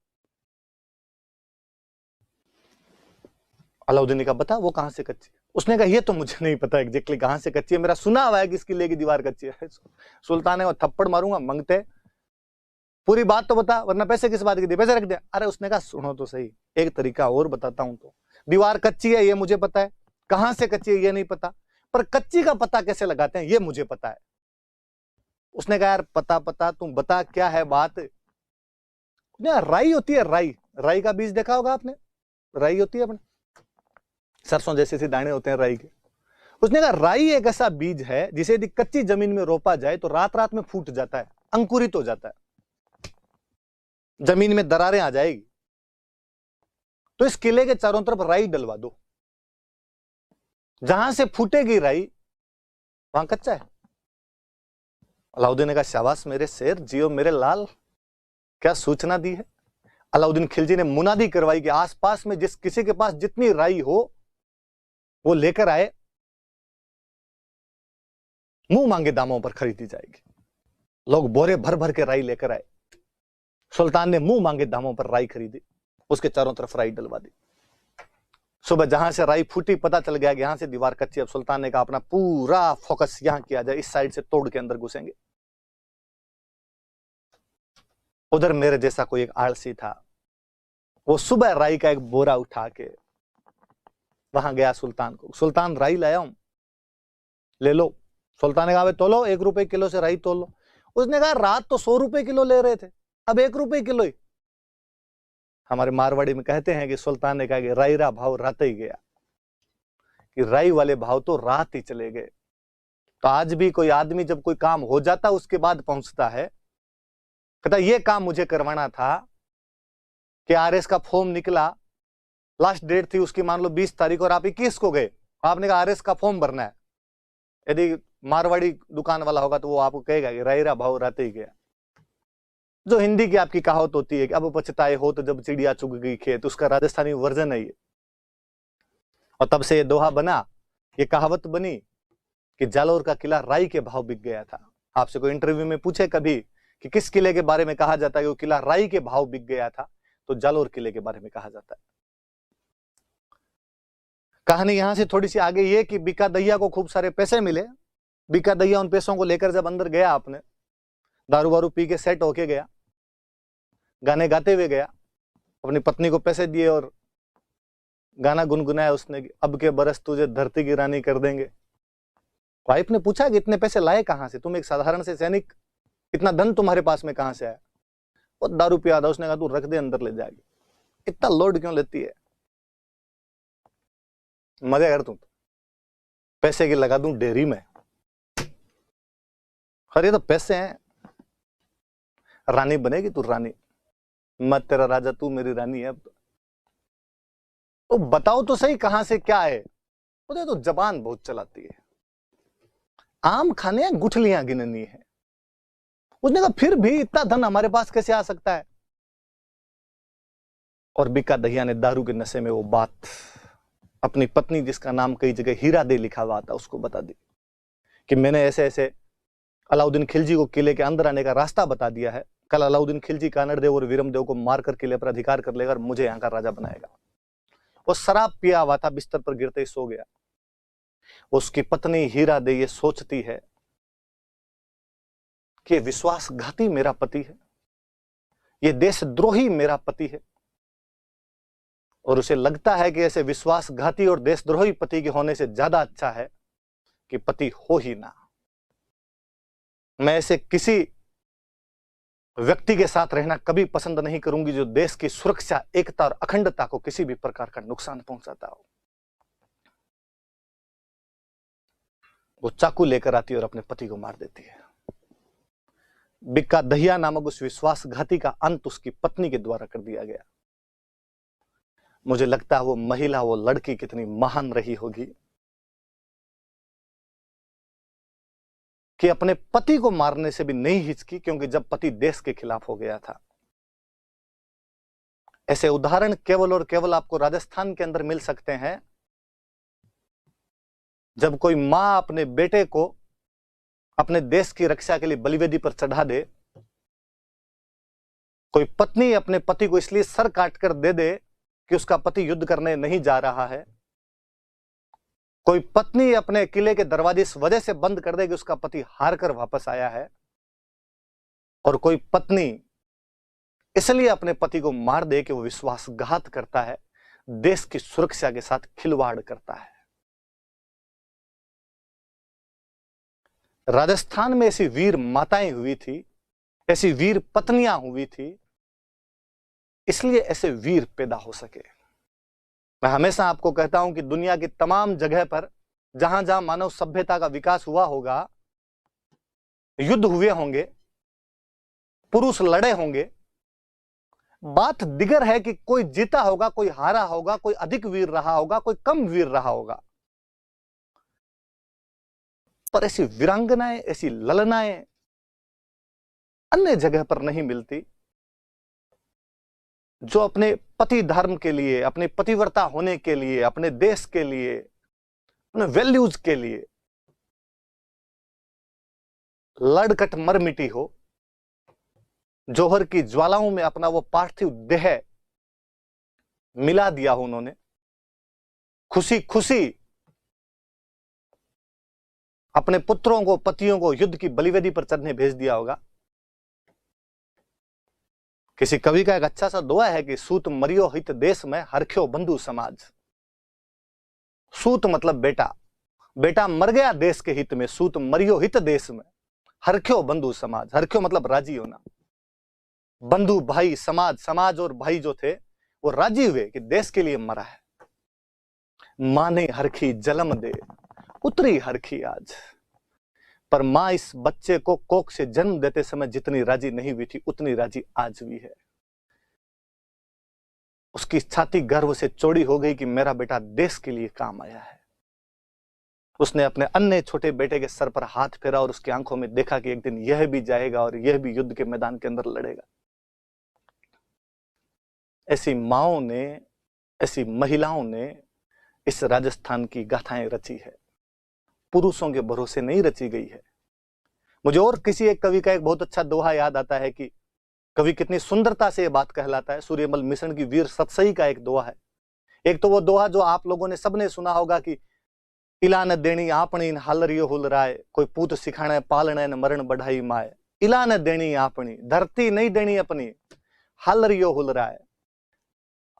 अलाउद्दीन ने कहा बता वो कहां से कच्ची है? उसने कहा ये तो मुझे नहीं पता एग्जैक्टली कहां से कच्ची है, मेरा सुना हुआ है कि इस किले की दीवार कच्ची है। सुल्तान ने थप्पड़ मारूंगा मंगते, पूरी बात तो बता, वरना पैसे किस बात के दिए, पैसे रख दे। अरे उसने कहा सुनो तो सही, एक तरीका और बताता हूं। तो दीवार कच्ची है ये मुझे पता है, कहां से कच्ची है ये नहीं पता, पर कच्ची का पता कैसे लगाते हैं ये मुझे पता है। उसने कहा यार पता तुम बता क्या है बात। राई होती है, राई का बीज देखा होगा आपने, राई होती है अपने सरसों जैसे से दाने होते हैं राई के। उसने कहा राई एक ऐसा बीज है जिसे यदि कच्ची जमीन में रोपा जाए तो रात रात में फूट जाता है, अंकुरित हो जाता है, जमीन में दरारें आ जाएगी। तो इस किले के चारों तरफ राई डलवा दो, जहां से फूटेगी राई वहां कच्चा है। अलाउद्दीन ने कहा शाबाश मेरे शेर, जियो मेरे लाल, क्या सूचना दी है। अलाउद्दीन खिलजी ने मुनादी करवाई कि आसपास में जिस किसी के पास जितनी राई हो वो लेकर आए, मुंह मांगे दामों पर खरीदी जाएगी। लोग बोरे भर भर के राई लेकर आए। सुल्तान ने मुंह मांगे दामों पर राई खरीदी, उसके चारों तरफ राई डलवा दी। सुबह जहां से राई फूटी पता चल गया कि यहां से दीवार कच्ची। अब सुल्तान ने कहा अपना पूरा फोकस यहां किया जाए, इस साइड से तोड़ के अंदर घुसेंगे। उधर मेरे जैसा कोई एक आलसी था, वो सुबह राई का एक बोरा उठा के वहां गया सुल्तान को, सुल्तान राई लाया हूं, ले लो। सुल्तान ने कहा भाई तोलो, 1 रुपए किलो से राई तोल लो। उसने कहा रात तो 100 रुपए किलो ले रहे थे, अब 1 रुपए किलो ही। हमारे मारवाड़ी में कहते हैं कि सुल्तान ने कहा कि राई रा भाव रात ही गया, कि राई वाले भाव तो रात ही चले गए। तो आज भी कोई आदमी जब कोई काम हो जाता उसके बाद पहुंचता है, कहता ये काम मुझे करवाना था, कि आरएस का फॉर्म निकला, लास्ट डेट थी उसकी मान लो 20 तारीख और आप 21 को गए, आपने कहा आरएस का फॉर्म भरना है। यदि मारवाड़ी दुकान वाला होगा तो वो आपको कहेगा कि रायरा भाव राते ही गया। जो हिंदी की आपकी कहावत होती है कि अब पछताए हो तो जब चिड़िया चुग गई खेत, उसका राजस्थानी वर्जन है ये। और तब से ये दोहा बना, ये कहावत बनी कि जालोर का किला राई के भाव बिक गया था। आपसे कोई इंटरव्यू में पूछे कभी कि किस किले के बारे में कहा जाता है कि वो किला राई के भाव बिक गया था, तो जालोर किले के बारे में कहा जाता है। कहानी यहां से थोड़ी सी आगे ये कि बीका दैया को खूब सारे पैसे मिले। बीका दैया उन पैसों को लेकर जब अंदर गया, अपने दारू वारू पी के सेट होके गया, गाने गाते हुए गया, अपनी पत्नी को पैसे दिए और गाना गुनगुनाया उसने, अब के बरस तुझे धरती की रानी कर देंगे। वाइफ ने पूछा कि इतने पैसे लाए कहां से, तुम एक साधारण से सैनिक, इतना धन तुम्हारे पास में कहां से आया? वो दारू पिया था। उसने कहा तू रख दे, अंदर ले जाएगी, इतना लोड क्यों लेती है, मजा कर तू, पैसे की लगा दूं डेयरी में। अरे तो पैसे हैं, रानी बनेगी तू रानी, मत तेरा राजा तू मेरी रानी है। अब तो बताओ तो सही कहां से क्या है। उधर तो जबान बहुत चलाती है, आम खाने हैं, गुठलियां गिननी है। उसने कहा फिर भी इतना धन हमारे पास कैसे आ सकता है? और बीका दहिया ने दारू के नशे में वो बात अपनी पत्नी, जिसका नाम कई जगह हीरा दे लिखा हुआ था, उसको बता दी कि मैंने ऐसे ऐसे अलाउद्दीन खिलजी को किले के अंदर आने का रास्ता बता दिया है। कल अलाउद्दीन खिलजी कानड़देव और वीरमदेव को मारकर किले पर अधिकार कर लेगा और मुझे यहां का राजा बनाएगा। वो शराब पिया हुआ था, बिस्तर पर गिरते ही सो गया। उसकी पत्नी हीरा दे ये सोचती है कि विश्वासघाती मेरा पति है, ये देशद्रोही मेरा पति है, और उसे लगता है कि ऐसे विश्वासघाती और देशद्रोही पति के होने से ज्यादा अच्छा है कि पति हो ही ना। मैं ऐसे किसी व्यक्ति के साथ रहना कभी पसंद नहीं करूंगी जो देश की सुरक्षा, एकता और अखंडता को किसी भी प्रकार का नुकसान पहुंचाता हो। वो चाकू लेकर आती है और अपने पति को मार देती है। बिक्का दहिया नामक उस विश्वासघाती का अंत उसकी पत्नी के द्वारा कर दिया गया। मुझे लगता है वो महिला, वो लड़की कितनी महान रही होगी कि अपने पति को मारने से भी नहीं हिचकी, क्योंकि जब पति देश के खिलाफ हो गया था। ऐसे उदाहरण केवल और केवल आपको राजस्थान के अंदर मिल सकते हैं, जब कोई मां अपने बेटे को अपने देश की रक्षा के लिए बलिवेदी पर चढ़ा दे, कोई पत्नी अपने पति को इसलिए सर काट कर दे दे कि उसका पति युद्ध करने नहीं जा रहा है, कोई पत्नी अपने किले के दरवाजे इस वजह से बंद कर दे कि उसका पति हार कर वापस आया है, और कोई पत्नी इसलिए अपने पति को मार दे कि वो विश्वासघात करता है, देश की सुरक्षा के साथ खिलवाड़ करता है। राजस्थान में ऐसी वीर माताएं हुई थी, ऐसी वीर पत्नियां हुई थी, इसलिए ऐसे वीर पैदा हो सके। मैं हमेशा आपको कहता हूं कि दुनिया की तमाम जगह पर जहां जहां मानव सभ्यता का विकास हुआ होगा, युद्ध हुए होंगे, पुरुष लड़े होंगे, बात दिगर है कि कोई जीता होगा, कोई हारा होगा, कोई अधिक वीर रहा होगा, कोई कम वीर रहा होगा, पर ऐसी वीरांगनाएं, ऐसी ललनाएं अन्य जगह पर नहीं मिलती, जो अपने पति धर्म के लिए, अपने पतिव्रता होने के लिए, अपने देश के लिए, अपने वैल्यूज के लिए लड़कट मर मिटी हो, जौहर की ज्वालाओं में अपना वो पार्थिव देह मिला दिया हो उन्होंने, खुशी खुशी अपने पुत्रों को, पतियों को युद्ध की बलिवेदी पर चढ़ने भेज दिया होगा। किसी कवि का एक अच्छा सा दोहा है कि सूत मरियो हित देश में हरख्यो बंधु समाज। सूत मतलब बेटा, बेटा मर गया देश के हित में, सूत मरियो हित देश में, हरख्यो बंधु समाज। हरख्यो मतलब राजी होना, बंधु भाई, समाज, समाज और भाई जो थे वो राजी हुए कि देश के लिए मरा है। माने हरखी जलम दे, उतरी हरखी आज। पर मां इस बच्चे को कोख से जन्म देते समय जितनी राजी नहीं हुई थी, उतनी राजी आज भी है। उसकी छाती गर्व से चौड़ी हो गई कि मेरा बेटा देश के लिए काम आया है। उसने अपने अन्य छोटे बेटे के सर पर हाथ फेरा और उसकी आंखों में देखा कि एक दिन यह भी जाएगा और यह भी युद्ध के मैदान के अंदर लड़ेगा। ऐसी माओं ने, ऐसी महिलाओं ने इस राजस्थान की गाथाएं रची है, पुरुषों के भरोसे नहीं रची गई है। मुझे और किसी एक कवि का एक बहुत अच्छा दोहा याद आता है कि कवि कितनी सुंदरता से यह बात कहलाता है। सूर्यमल मिश्रण की वीर सतसई का एक दोहा है। एक तो वो दोहा जो आप लोगों ने सबने सुना होगा कि इला न देनी आपनी हालरियो हुल राय, कोई पूत सिखाने पालने न मरण बढ़ाई माए। इला न देनी आपनी, धरती नहीं देनी अपनी, हालरियो हुल राय।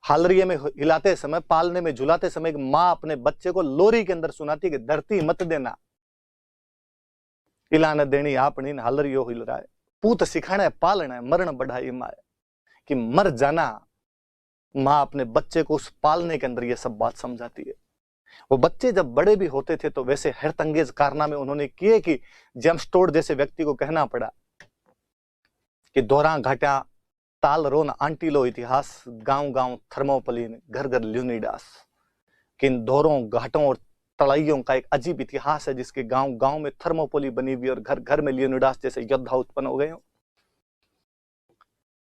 हालरिये में हिलाते समय, पालने में झुलाते समय एक मां अपने बच्चे को लोरी के अंदर सुनाती कि धरती मत देना, इला न देनी आपनी हालरियो हुल राय, पूत सिखाने पालना मरण बढ़ाई माए। कि मर जाना, मां अपने बच्चे को उस पालने के अंदर यह सब बात समझाती है। वो बच्चे जब बड़े भी होते थे तो वैसे हैरतअंगेज कारनामे उन्होंने किए कि जेम्स टोड जैसे व्यक्ति को कहना पड़ा कि दोहरा घाटा ताल रोन आंटीलो इतिहास, गांव गांव थर्मोपलीन, घर घर ल्यूनिडास। कि इन दोहरों घाटों और तराइयों का एक अजीब इतिहास है जिसके गांव गांव में थर्मोपोली बनी हुई और घर घर में लियोनिडास जैसे योद्धा उत्पन्न हो गए हो।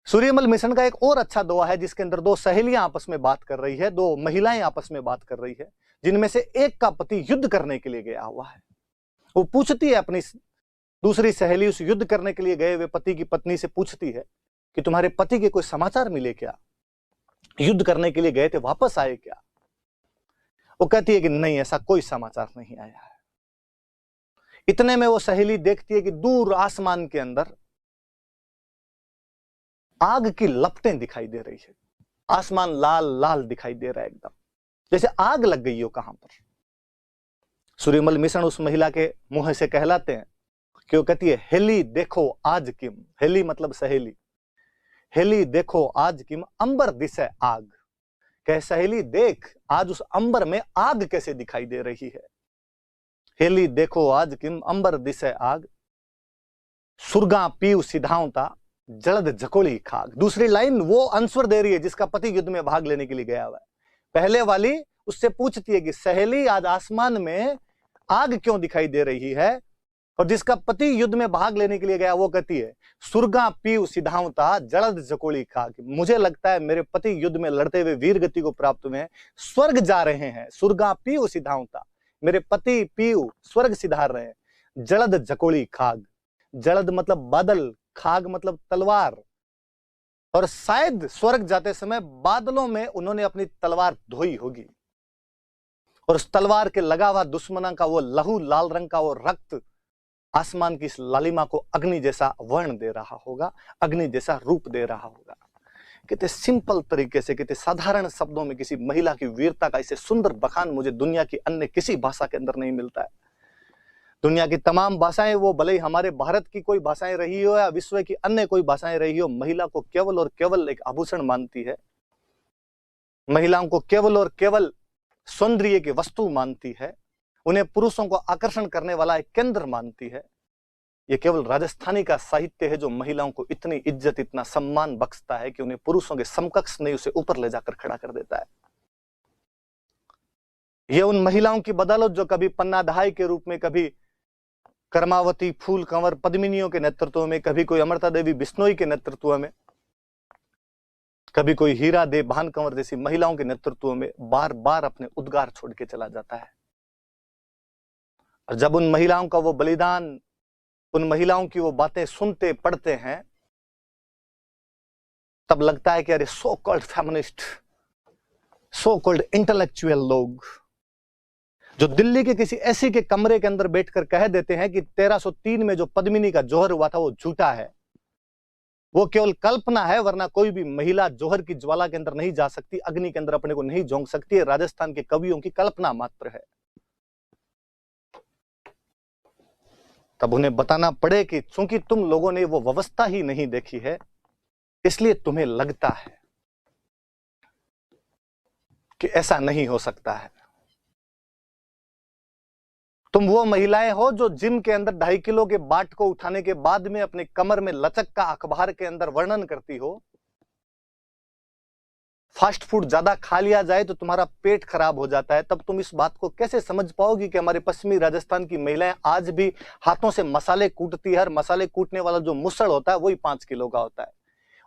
सूर्यमल मिश्रण का एक और अच्छा दोहा है जिसके अंदर दो सहेलियां आपस में बात कर रही है, दो महिलाएं आपस में बात कर रही है, जिनमें से एक का पति युद्ध करने के लिए गया हुआ है। वो पूछती है अपनी दूसरी सहेली, उस युद्ध करने के लिए गए हुए पति की पत्नी से पूछती है कि तुम्हारे पति के कोई समाचार मिले क्या, युद्ध करने के लिए गए थे, वापस आए क्या? वो कहती है कि नहीं, ऐसा कोई समाचार नहीं आया है। इतने में वो सहेली देखती है कि दूर आसमान के अंदर आग की लपटें दिखाई दे रही है। आसमान लाल लाल दिखाई दे रहा है, एकदम जैसे आग लग गई हो कहां पर। सूर्यमल मिश्रण उस महिला के मुंह से कहलाते हैं कि वो कहती है, हेली देखो आज किम। हेली मतलब सहेली। हेली देखो आज किम अंबर दिशे आग। कह सहेली देख आज उस अंबर में आग कैसे दिखाई दे रही है। हेली देखो आज किम अंबर दिशे आग, सुरगा पीऊ सिधावता जलद झकोली खाग। दूसरी लाइन वो आंसर दे रही है जिसका पति युद्ध में भाग लेने के लिए गया हुआ है। पहले वाली उससे पूछती है कि सहेली आज आसमान में आग क्यों दिखाई दे रही है, और जिसका पति युद्ध में भाग लेने के लिए गया वो कहती है, सुरगा पीऊ सिधावता जलद झकोली खाग। मुझे लगता है मेरे पति युद्ध में लड़ते हुए वीर गति को प्राप्त हुए हैं, स्वर्ग जा रहे हैं। सुरगा पीऊ सिधावता, मेरे पति पीऊ स्वर्ग सिधार रहे हैं। जलद झकोली खाग, जलद मतलब बादल, खाग मतलब तलवार, और शायद स्वर्ग जाते समय बादलों में उन्होंने अपनी तलवार धोई होगी और उस तलवार के लगा हुआ दुश्मना का वो लहू लाल रंग का वो रक्त आसमान की इस लालिमा को अग्नि जैसा वर्ण दे रहा होगा, अग्नि जैसा रूप दे रहा होगा। कितने सिंपल तरीके से, कितने साधारण शब्दों में किसी महिला की वीरता का इसे सुंदर बखान मुझे दुनिया की अन्य किसी भाषा के अंदर नहीं मिलता है। दुनिया की तमाम भाषाएं, वो भले ही हमारे भारत की कोई भाषाएं रही हो या विश्व की अन्य कोई भाषाएं रही हो, महिला को केवल और केवल एक आभूषण मानती है, महिलाओं को केवल और केवल सौंदर्य की वस्तु मानती है, उन्हें पुरुषों को आकर्षण करने वाला एक केंद्र मानती है। यह केवल राजस्थानी का साहित्य है जो महिलाओं को इतनी इज्जत, इतना सम्मान बख्शता है कि उन्हें पुरुषों के समकक्ष नहीं, उसे ऊपर ले जाकर खड़ा कर देता है। यह उन महिलाओं की बदौलत जो कभी पन्नाधाई के रूप में, कभी कर्मावती, फूल कंवर, पद्मिनियों के नेतृत्व में, कभी कोई अमृता देवी बिश्नोई के नेतृत्व में, कभी कोई हीरा दे भान कंवर जैसी महिलाओं के नेतृत्व में बार बार अपने उद्गार छोड़ के चला जाता है। और जब उन महिलाओं का वो बलिदान, उन महिलाओं की वो बातें सुनते पढ़ते हैं, तब लगता है कि अरे so called feminist, so called intellectual लोग जो दिल्ली के किसी ऐसी के कमरे के अंदर बैठकर कह देते हैं कि 1303 में जो पद्मिनी का जौहर हुआ था वो झूठा है, वो केवल कल्पना है, वरना कोई भी महिला जोहर की ज्वाला के अंदर नहीं जा सकती, अग्नि के अंदर अपने को नहीं झोंक सकती है। राजस्थान के कवियों की कल्पना मात्र है। तब उन्हें बताना पड़े कि चूंकि तुम लोगों ने वो व्यवस्था ही नहीं देखी है, इसलिए तुम्हें लगता है कि ऐसा नहीं हो सकता है। तुम वो महिलाएं हो जो जिम के अंदर 2.5 किलो के बाट को उठाने के बाद में अपने कमर में लचक का अखबार के अंदर वर्णन करती हो। फास्ट फूड ज्यादा खा लिया जाए तो तुम्हारा पेट खराब हो जाता है। तब तुम इस बात को कैसे समझ पाओगी कि हमारे पश्चिमी राजस्थान की महिलाएं आज भी हाथों से मसाले कूटती है, और मसाले कूटने वाला जो मुसड़ होता है वही 5 किलो का होता है,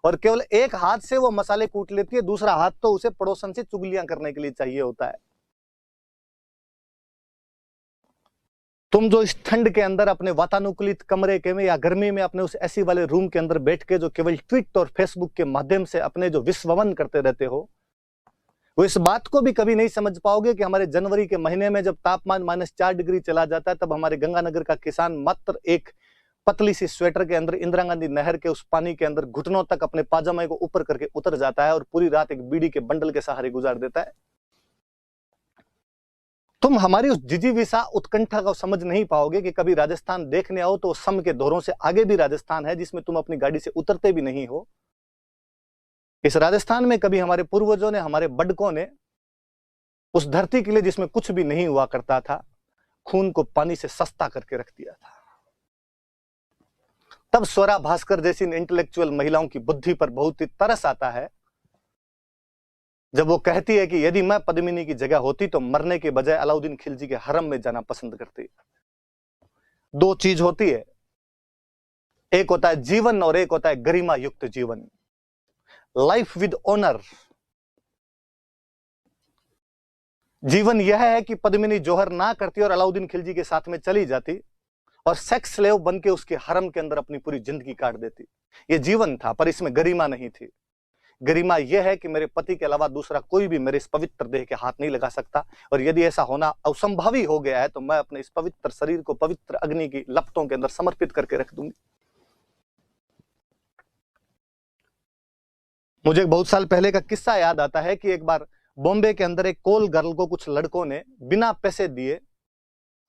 और केवल एक हाथ से वो मसाले कूट लेती है, दूसरा हाथ तो उसे पड़ोसन से चुगलियां करने के लिए चाहिए होता है। तुम जो इस ठंड के अंदर अपने वातानुकूलित कमरे के में या गर्मी में अपने उस एसी वाले रूम के अंदर बैठ के जो केवल ट्वीट और फेसबुक के माध्यम से अपने जो विश्ववन करते रहते हो, वो इस बात को भी कभी नहीं समझ पाओगे कि हमारे जनवरी के महीने में जब तापमान -4 डिग्री चला जाता है, तब हमारे गंगानगर का किसान मात्र एक पतली सी स्वेटर के अंदर इंदिरा गांधी नहर के उस पानी के अंदर घुटनों तक अपने पाजामे को ऊपर करके उतर जाता है और पूरी रात एक बीड़ी के बंडल के सहारे गुजार देता है। तुम हमारी उस जिजीविषा उत्कंठा को समझ नहीं पाओगे कि कभी राजस्थान देखने आओ तो सम के दौरों से आगे भी राजस्थान है, जिसमें तुम अपनी गाड़ी से उतरते भी नहीं हो। इस राजस्थान में कभी हमारे पूर्वजों ने, हमारे बड़कों ने उस धरती के लिए जिसमें कुछ भी नहीं हुआ करता था, खून को पानी से सस्ता करके रख दिया था। तब स्वरा भास्कर जैसी इंटेलेक्चुअल महिलाओं की बुद्धि पर बहुत ही तरस आता है, जब वो कहती है कि यदि मैं पद्मिनी की जगह होती तो मरने के बजाय अलाउद्दीन खिलजी के हरम में जाना पसंद करती। 2 चीज होती है, एक होता है जीवन और एक होता है गरिमा युक्त जीवन, लाइफ विद ऑनर। जीवन यह है कि पद्मिनी जौहर ना करती और अलाउद्दीन खिलजी के साथ में चली जाती और सेक्स स्लेव बन के उसके हरम के अंदर अपनी पूरी जिंदगी काट देती। यह जीवन था, पर इसमें गरिमा नहीं थी। गरिमा यह है कि मेरे पति के अलावा दूसरा कोई भी मेरे इस पवित्र देह के हाथ नहीं लगा सकता, और यदि ऐसा होना असंभवी हो गया है तो मैं अपने इस पवित्र शरीर को पवित्र अग्नि की लपटों के अंदर समर्पित करके रख दूंगी। मुझे बहुत साल पहले का किस्सा याद आता है कि एक बार बॉम्बे के अंदर एक कोल गर्ल को कुछ लड़कों ने बिना पैसे दिए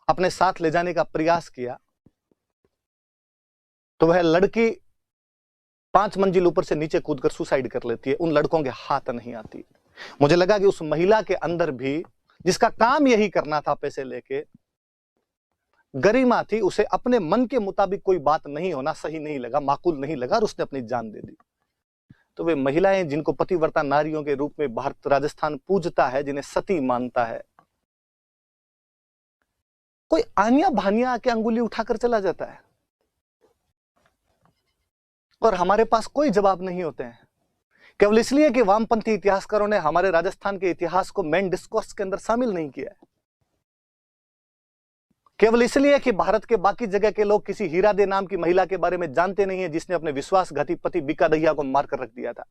अपने साथ ले जाने का प्रयास किया, तो वह लड़की 5 मंजिल ऊपर से नीचे कूदकर सुसाइड कर लेती है। उन लड़कों के हाथ नहीं आती। मुझे लगा कि उस महिला के अंदर भी, जिसका काम यही करना था पैसे लेके, गरिमा थी। उसे अपने मन के मुताबिक कोई बात नहीं होना सही नहीं लगा, माकूल नहीं लगा, और उसने अपनी जान दे दी। तो वे महिलाएं जिनको पतिव्रता नारियों के रूप में भारत राजस्थान पूजता है, जिन्हें सती मानता है, कोई आनिया भानिया आके अंगुली उठाकर चला जाता है और हमारे पास कोई जवाब नहीं होते हैं, केवल इसलिए कि वामपंथी इतिहासकारों ने हमारे राजस्थान के इतिहास को मेन डिस्कोर्स के अंदर शामिल नहीं किया है, केवल इसलिए कि भारत के बाकी जगह के लोग किसी हीरा दे नाम की महिला के बारे में जानते नहीं है, जिसने अपने विश्वासघाती पति बीका दहिया को मारकर रख दिया था।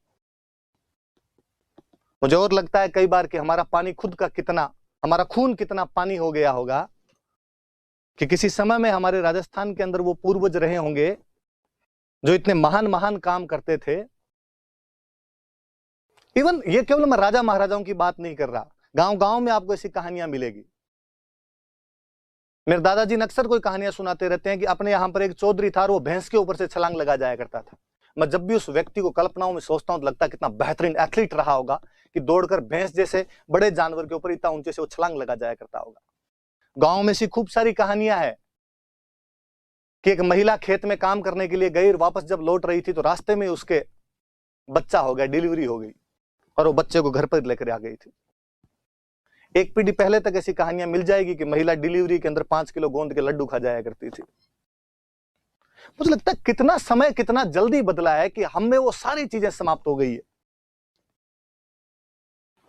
मुझे और लगता है कई बार कि हमारा पानी खुद का कितना, हमारा खून कितना पानी हो गया होगा कि किसी समय में हमारे राजस्थान के अंदर वो पूर्वज रहे होंगे जो इतने महान महान काम करते थे। इवन ये केवल मैं राजा महाराजाओं की बात नहीं कर रहा, गांव गांव में आपको ऐसी कहानियां मिलेगी। मेरे दादाजी ने अक्सर कोई कहानियां सुनाते रहते हैं कि अपने यहां पर एक चौधरी था और वो भैंस के ऊपर से छलांग लगा जाया करता था। मैं जब भी उस व्यक्ति को कल्पनाओं में सोचता हूं तो लगता है कितना बेहतरीन एथलीट रहा होगा कि दौड़कर भैंस जैसे बड़े जानवर के ऊपर इतना ऊंचे से वो छलांग लगा जाया करता होगा। गांव में ऐसी खूब सारी कहानियां हैं कि एक महिला खेत में काम करने के लिए गई और वापस जब लौट रही थी तो रास्ते में उसके बच्चा हो गया, डिलीवरी हो गई और वो बच्चे को घर पर लेकर आ गई थी। एक पीढ़ी पहले तक ऐसी कहानियां मिल जाएगी कि महिला डिलीवरी के अंदर 5 किलो गोंद के लड्डू खा जाया करती थी। मुझे लगता है कितना समय कितना जल्दी बदला है कि हम में वो सारी चीजें समाप्त हो गई है।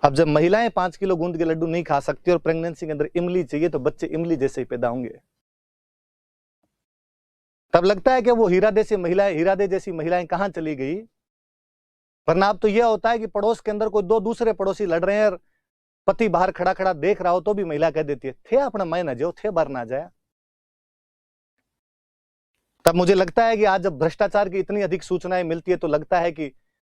अब जब महिलाएं 5 किलो गोंद के लड्डू नहीं खा सकती और प्रेगनेंसी के अंदर इमली चाहिए तो बच्चे इमली जैसे ही पैदा होंगे, तब लगता है कि वो हीरादे जैसी महिलाएं कहां चली गई। वरना अब तो यह होता है कि पड़ोस के अंदर कोई 2 दूसरे पड़ोसी लड़ रहे हैं और पति बाहर खड़ा खड़ा देख रहा हो तो भी महिला कह देती है थे अपना मैं न जो थे बार ना जाए। तब मुझे लगता है कि आज जब भ्रष्टाचार की इतनी अधिक सूचनाएं मिलती है तो लगता है कि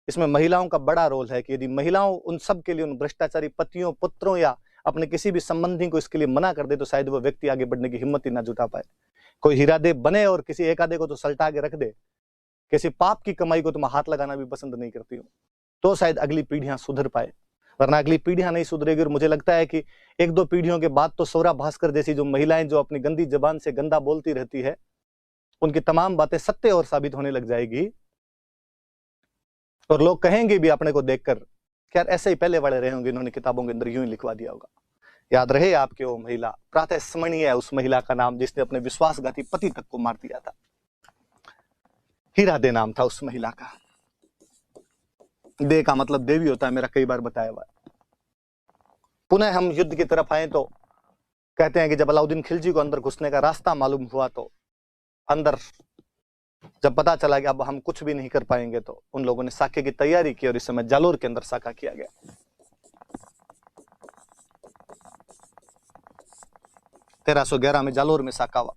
इसमें महिलाओं का बड़ा रोल है, कि यदि महिलाओं उन सब के लिए, उन भ्रष्टाचारी पतियों, पुत्रों या अपने किसी भी संबंधी को इसके लिए मना कर दे तो शायद वो व्यक्ति आगे बढ़ने की हिम्मत ही ना जुटा पाए। कोई हीरादेव बने और किसी एक आधे को तो सल्टा के रख दे, किसी पाप की कमाई को तुम हाथ लगाना भी पसंद नहीं करती हो, तो शायद अगली पीढ़ियां सुधर पाए, वरना अगली पीढ़ियां नहीं सुधरेगी। और मुझे लगता है कि एक दो पीढ़ियों के बाद तो सौरा भास्कर जैसी जो महिलाएं जो अपनी गंदी जबान से गंदा बोलती रहती है, उनकी तमाम बातें सत्य और साबित होने लग जाएगी, और लोग कहेंगे भी अपने को देखकर कि यार ऐसे ही पहले वाले रहे होंगे, इन्होंने किताबों के अंदर यूं ही लिखवा दिया होगा। याद रहे आपके वो महिला, प्रातः स्मरणीय है उस महिला का नाम जिसने अपने विश्वासघाती पति तक को मार दिया था। हीरा दे नाम था उस महिला का। दे का मतलब देवी होता है, मेरा कई बार बताया हुआ है। पुनः हम युद्ध की तरफ आए तो कहते हैं कि जब अलाउद्दीन खिलजी को अंदर घुसने का रास्ता मालूम हुआ तो अंदर जब पता चला कि अब हम कुछ भी नहीं कर पाएंगे तो उन लोगों ने साके की तैयारी की और इस समय जालोर के अंदर साका किया गया। 1311 में जालोर में साका हुआ।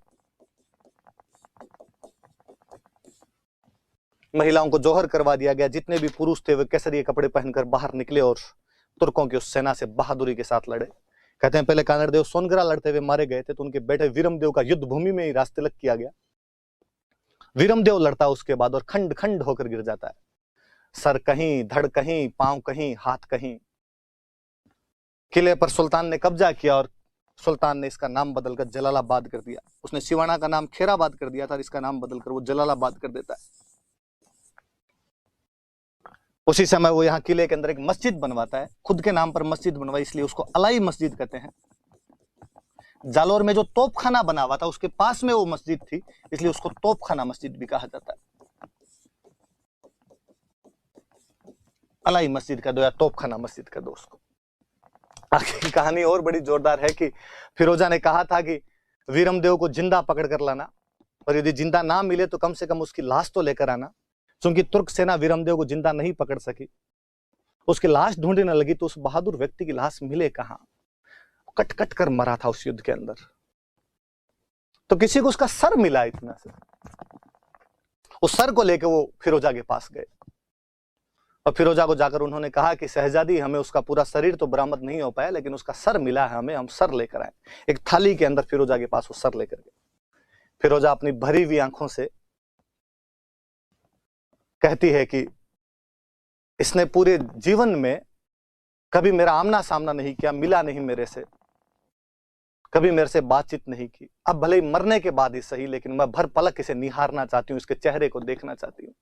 महिलाओं को जौहर करवा दिया गया। जितने भी पुरुष थे वे केसरिए कपड़े पहनकर बाहर निकले और तुर्कों की उस सेना से बहादुरी के साथ लड़े। कहते हैं पहले कानड़देव सोनगरा लड़ते हुए मारे गए थे तो उनके बेटे वीरमदेव का युद्ध भूमि में ही रास्ते किया गया। वीरमदेव लड़ता उसके बाद और खंड खंड होकर गिर जाता है, सर कहीं, धड़ कहीं, पांव कहीं, हाथ कहीं। किले पर सुल्तान ने कब्जा किया और सुल्तान ने इसका नाम बदलकर जलालाबाद कर दिया। उसने सिवाना का नाम खेराबाद कर दिया था, इसका नाम बदलकर वो जलालाबाद कर देता है। उसी समय वो यहाँ किले के अंदर एक मस्जिद बनवाता है, खुद के नाम पर मस्जिद बनवाई, इसलिए उसको अलाई मस्जिद कहते हैं। जालोर में जो तोपखाना बना हुआ था उसके पास में वो मस्जिद थी, इसलिए उसको तोपखाना मस्जिद भी कहा जाता है। अलाई मस्जिद का दो या तोपखाना मस्जिद का दो उसको। आगे की कहानी और बड़ी जोरदार है कि फिरोजा ने कहा था कि वीरमदेव को जिंदा पकड़ कर लाना, और यदि जिंदा ना मिले तो कम से कम उसकी लाश तो लेकर आना। क्योंकि तुर्क सेना वीरमदेव को जिंदा नहीं पकड़ सकी, उसकी लाश ढूंढने लगी तो उस बहादुर व्यक्ति की लाश मिले कहां? कट कट कर मरा था उस युद्ध के अंदर। तो किसी को उसका सर मिला इतना से, उस सर को लेकर वो फिरोजा के पास गए और फिरोजा को जाकर उन्होंने कहा कि शहजादी, हमें उसका पूरा शरीर तो बरामद नहीं हो पाया लेकिन उसका सर मिला है हमें, हम सर लेकर आए। एक थाली के अंदर फिरोजा के पास वो सर लेकर गए। फिरोजा अपनी भरी हुई आंखों से कहती है कि इसने पूरे जीवन में कभी मेरा आमना सामना नहीं किया, मिला नहीं मेरे से, कभी मेरे से बातचीत नहीं की। अब भले ही मरने के बाद ही सही, लेकिन मैं भर पलक इसे निहारना चाहती हूँ, इसके चेहरे को देखना चाहती हूँ।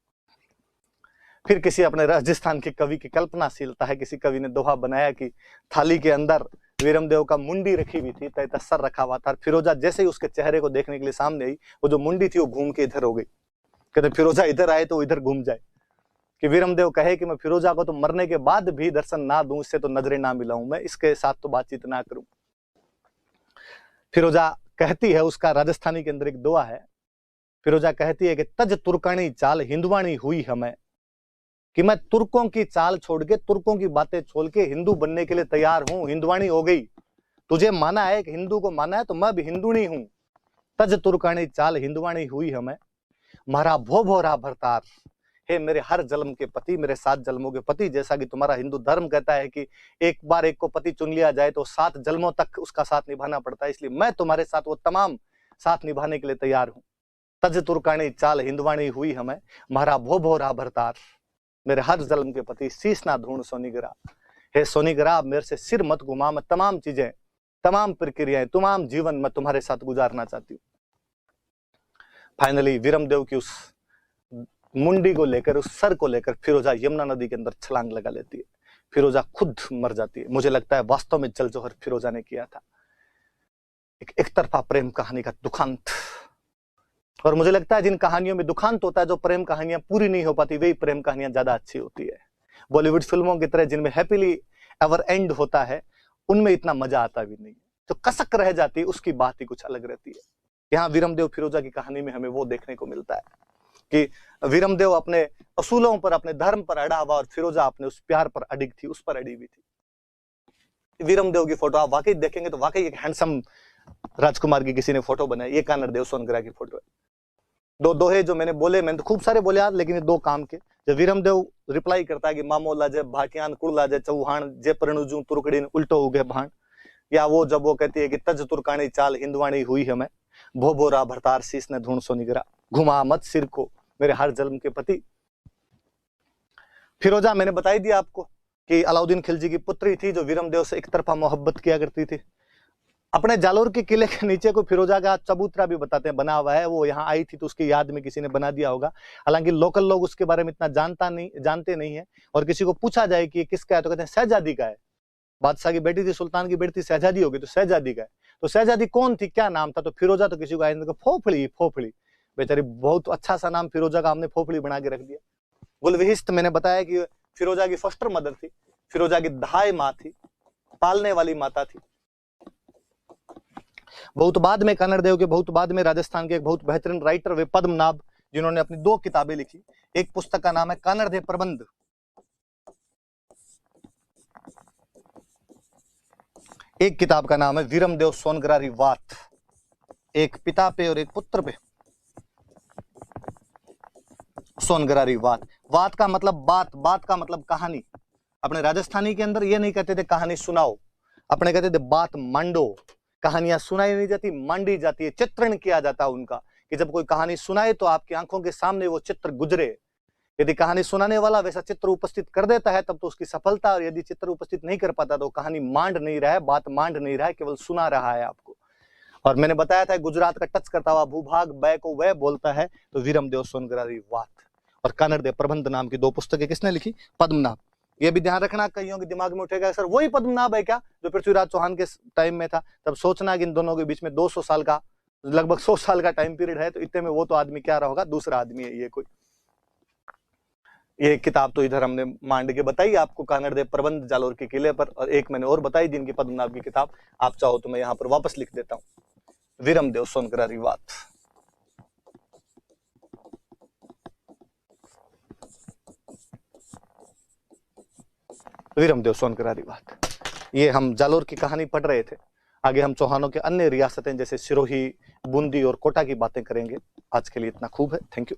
फिर किसी अपने राजस्थान के कवि की कल्पनाशीलता है, किसी कवि ने दोहा बनाया कि थाली के अंदर वीरमदेव का मुंडी रखी हुई थी, तैता सर रखा हुआ था। फिरोजा जैसे ही उसके चेहरे को देखने के लिए सामने आई, वो जो मुंडी थी वो घूम के इधर हो गई। कहते फिरोजा इधर आए तो इधर घूम जाए, कि वीरमदेव कहे कि मैं फिरोजा को तो मरने के बाद भी दर्शन ना दूं, इससे तो नजरें ना मिलाऊं, मैं इसके साथ तो बातचीत ना करूं। फिरोजा कहती है, उसका राजस्थानी के अंदर एक दुआ है, फिरोजा कहती है कि तज तुर्कानी चाल हिंदुवाणी हुई हमें, कि मैं तुर्कों की चाल छोड़ के, तुर्कों की बातें छोड़ के हिंदू बनने के लिए तैयार हूं, हिंदुवाणी हो गई। तुझे माना है कि हिंदू को माना है तो मैं भी हिंदुणी हूं। तज तुर्कानी चाल हिंदुवाणी हुई हमें, मारा भो भोरा भरतार, हे मेरे हर जन्म के पति, मेरे 7 जन्मों के पति। जैसा कि तुम्हारा हिंदू धर्म कहता है कि एक बार एक को पति चुन लिया जाए तो 7 जन्मों तक उसका साथ निभाना पड़ता है, इसलिए मैं तुम्हारे साथ वो तमाम साथ निभाने के लिए तैयार हूं। तज तुर्कानी चाल हिंदवाणी हुई हमें, मारा भो भोरा भरतार, मेरे हर जन्म के पति, शीश ना ढूंढ सोनीगरा। हे सोनीगरा, मेरे से सिर मत घुमा, मैं तमाम चीजें, तमाम प्रक्रियाएं, तमाम जीवन मैं तुम्हारे साथ गुजारना चाहती हूँ। फाइनली वीरमदेव की उस मुंडी को लेकर, उस सर को लेकर फिरोजा यमुना नदी के अंदर छलांग लगा लेती है। फिरोजा खुद मर जाती है। मुझे लगता है वास्तव में जल जौहर फिरोजा ने किया था। एक तरफा प्रेम कहानी का दुखांत। और मुझे लगता है जिन कहानियों में दुखांत होता है, जो प्रेम कहानियां पूरी नहीं हो पाती, वही प्रेम कहानियां ज्यादा अच्छी होती है। बॉलीवुड फिल्मों की तरह जिनमें हैप्पीली एवर एंड होता है, उनमें इतना मजा आता भी नहीं। जो कसक रह जाती है उसकी बात ही कुछ अलग रहती है। यहाँ वीरमदेव फिरोजा की कहानी में हमें वो देखने को मिलता है कि वीरमदेव अपने असूलों पर, अपने धर्म पर अड़ा हुआ और फिरोजा अपने उस प्यार पर अडिग थी, उस पर अड़ी हुई थी। वीरमदेव की फोटो आप वाकई देखेंगे तो वाकई एक हैंडसम राजकुमार की किसी ने फोटो बनाई। ये कानड़देव सोनगरा की फोटो है। दो दोहे जो मैंने बोले, मैंने तो खूब सारे बोले आज, लेकिन ये दो काम के। जब वीरमदेव रिप्लाई करता है कि मामो लाजे भाटियान कुड़ लाजे चौहान जे परनुजू तुरकड़ीन उल्टो उगे भाण, या वो जब वो कहती है कि तज तुर्कानी चाल हिंदवाणी हुई है मैं, भोबोरा भरतार शीस ने ढूंढ सो निगरा, घुमा मत सिर को मेरे हर जन्म के पति। फिरोजा मैंने बताई दिया आपको कि अलाउद्दीन खिलजी की पुत्री थी जो वीरमदेव से एक तरफा मोहब्बत किया करती थी। अपने जालोर के किले के नीचे कोई फिरोजा का चबूतरा भी बताते हैं बना हुआ है, वो यहाँ आई थी तो उसकी याद में किसी ने बना दिया होगा। हालांकि लोकल लोग उसके बारे में इतना जानते नहीं है, और किसी को पूछा जाए कि ये किसका है तो कहते हैं शहजादी का है, बादशाह की बेटी थी, सुल्तान की बेटी थी, शहजादी होगी तो शहजादी का है। तो शहजादी कौन थी, क्या नाम था, तो फिरोजा तो किसी को आया नहीं, फोफड़ी फोफड़ी, बेचारी बहुत अच्छा सा नाम फिरोजा का हमने फोफड़ी बना के रख दिया। गुलविहिस्त मैंने बताया कि फिरोजा की फॉस्टर मदर थी, फिरोजा की दहाई माँ थी, पालने वाली माता थी। बहुत बाद में कन्नड़ देव के, बहुत बाद में राजस्थान के एक बहुत बेहतरीन राइटर वे पद्मनाभ, जिन्होंने अपनी 2 किताबें लिखी। एक पुस्तक का नाम है कन्नड़ देव प्रबंध, एक किताब का नाम है वीरमदेव सोनग्रारी वात, एक पिता पे और एक पुत्र पे सोनग्रारी वात। वात का मतलब बात, बात का मतलब कहानी। अपने राजस्थानी के अंदर ये नहीं कहते थे कहानी सुनाओ, अपने कहते थे बात मांडो। कहानियां सुनाई नहीं जाती, मांडी जाती है, चित्रण किया जाता है उनका, कि जब कोई कहानी सुनाए तो आपकी आंखों के सामने वो चित्र गुजरे। यदि कहानी सुनाने वाला वैसा चित्र उपस्थित कर देता है तब तो उसकी सफलता, और यदि चित्र उपस्थित नहीं कर पाता तो कहानी मांड नहीं रहा है, बात मांड नहीं रहा है, केवल सुना रहा है आपको। और मैंने बताया था गुजरात का टच करता हुआ भूभाग बै को वह बोलता है, तो वीरमदेव सोनग्रारी वात और कन्नड़ देव प्रबंध नाम की 2 पुस्तकें किसने लिखी, पद्मनाभ। ये भी ध्यान रखना, कईयों के दिमाग में उठेगा सर वही पद्मनाभ है क्या जो पृथ्वीराज चौहान के टाइम में था, तब सोचना कि इन दोनों के बीच में 200 साल का, लगभग 100 साल का टाइम पीरियड है, तो इतने में वो तो आदमी क्या रहा होगा, दूसरा आदमी है ये कोई। ये किताब तो इधर हमने मांड के बताई आपको, कन्नड़ देव प्रबंध जालोर के किले पर, और एक मैंने और बताई जिनकी पद्मनाभ की किताब, आप चाहो तो मैं यहाँ पर वापस लिख देता हूँ, वीरमदेव सोनग्रारी वात। वीरमदेव सोनग्रारी वात। ये हम जालोर की कहानी पढ़ रहे थे, आगे हम चौहानों के अन्य रियासतें जैसे सिरोही, बूंदी और कोटा की बातें करेंगे। आज के लिए इतना खूब है, थैंक यू।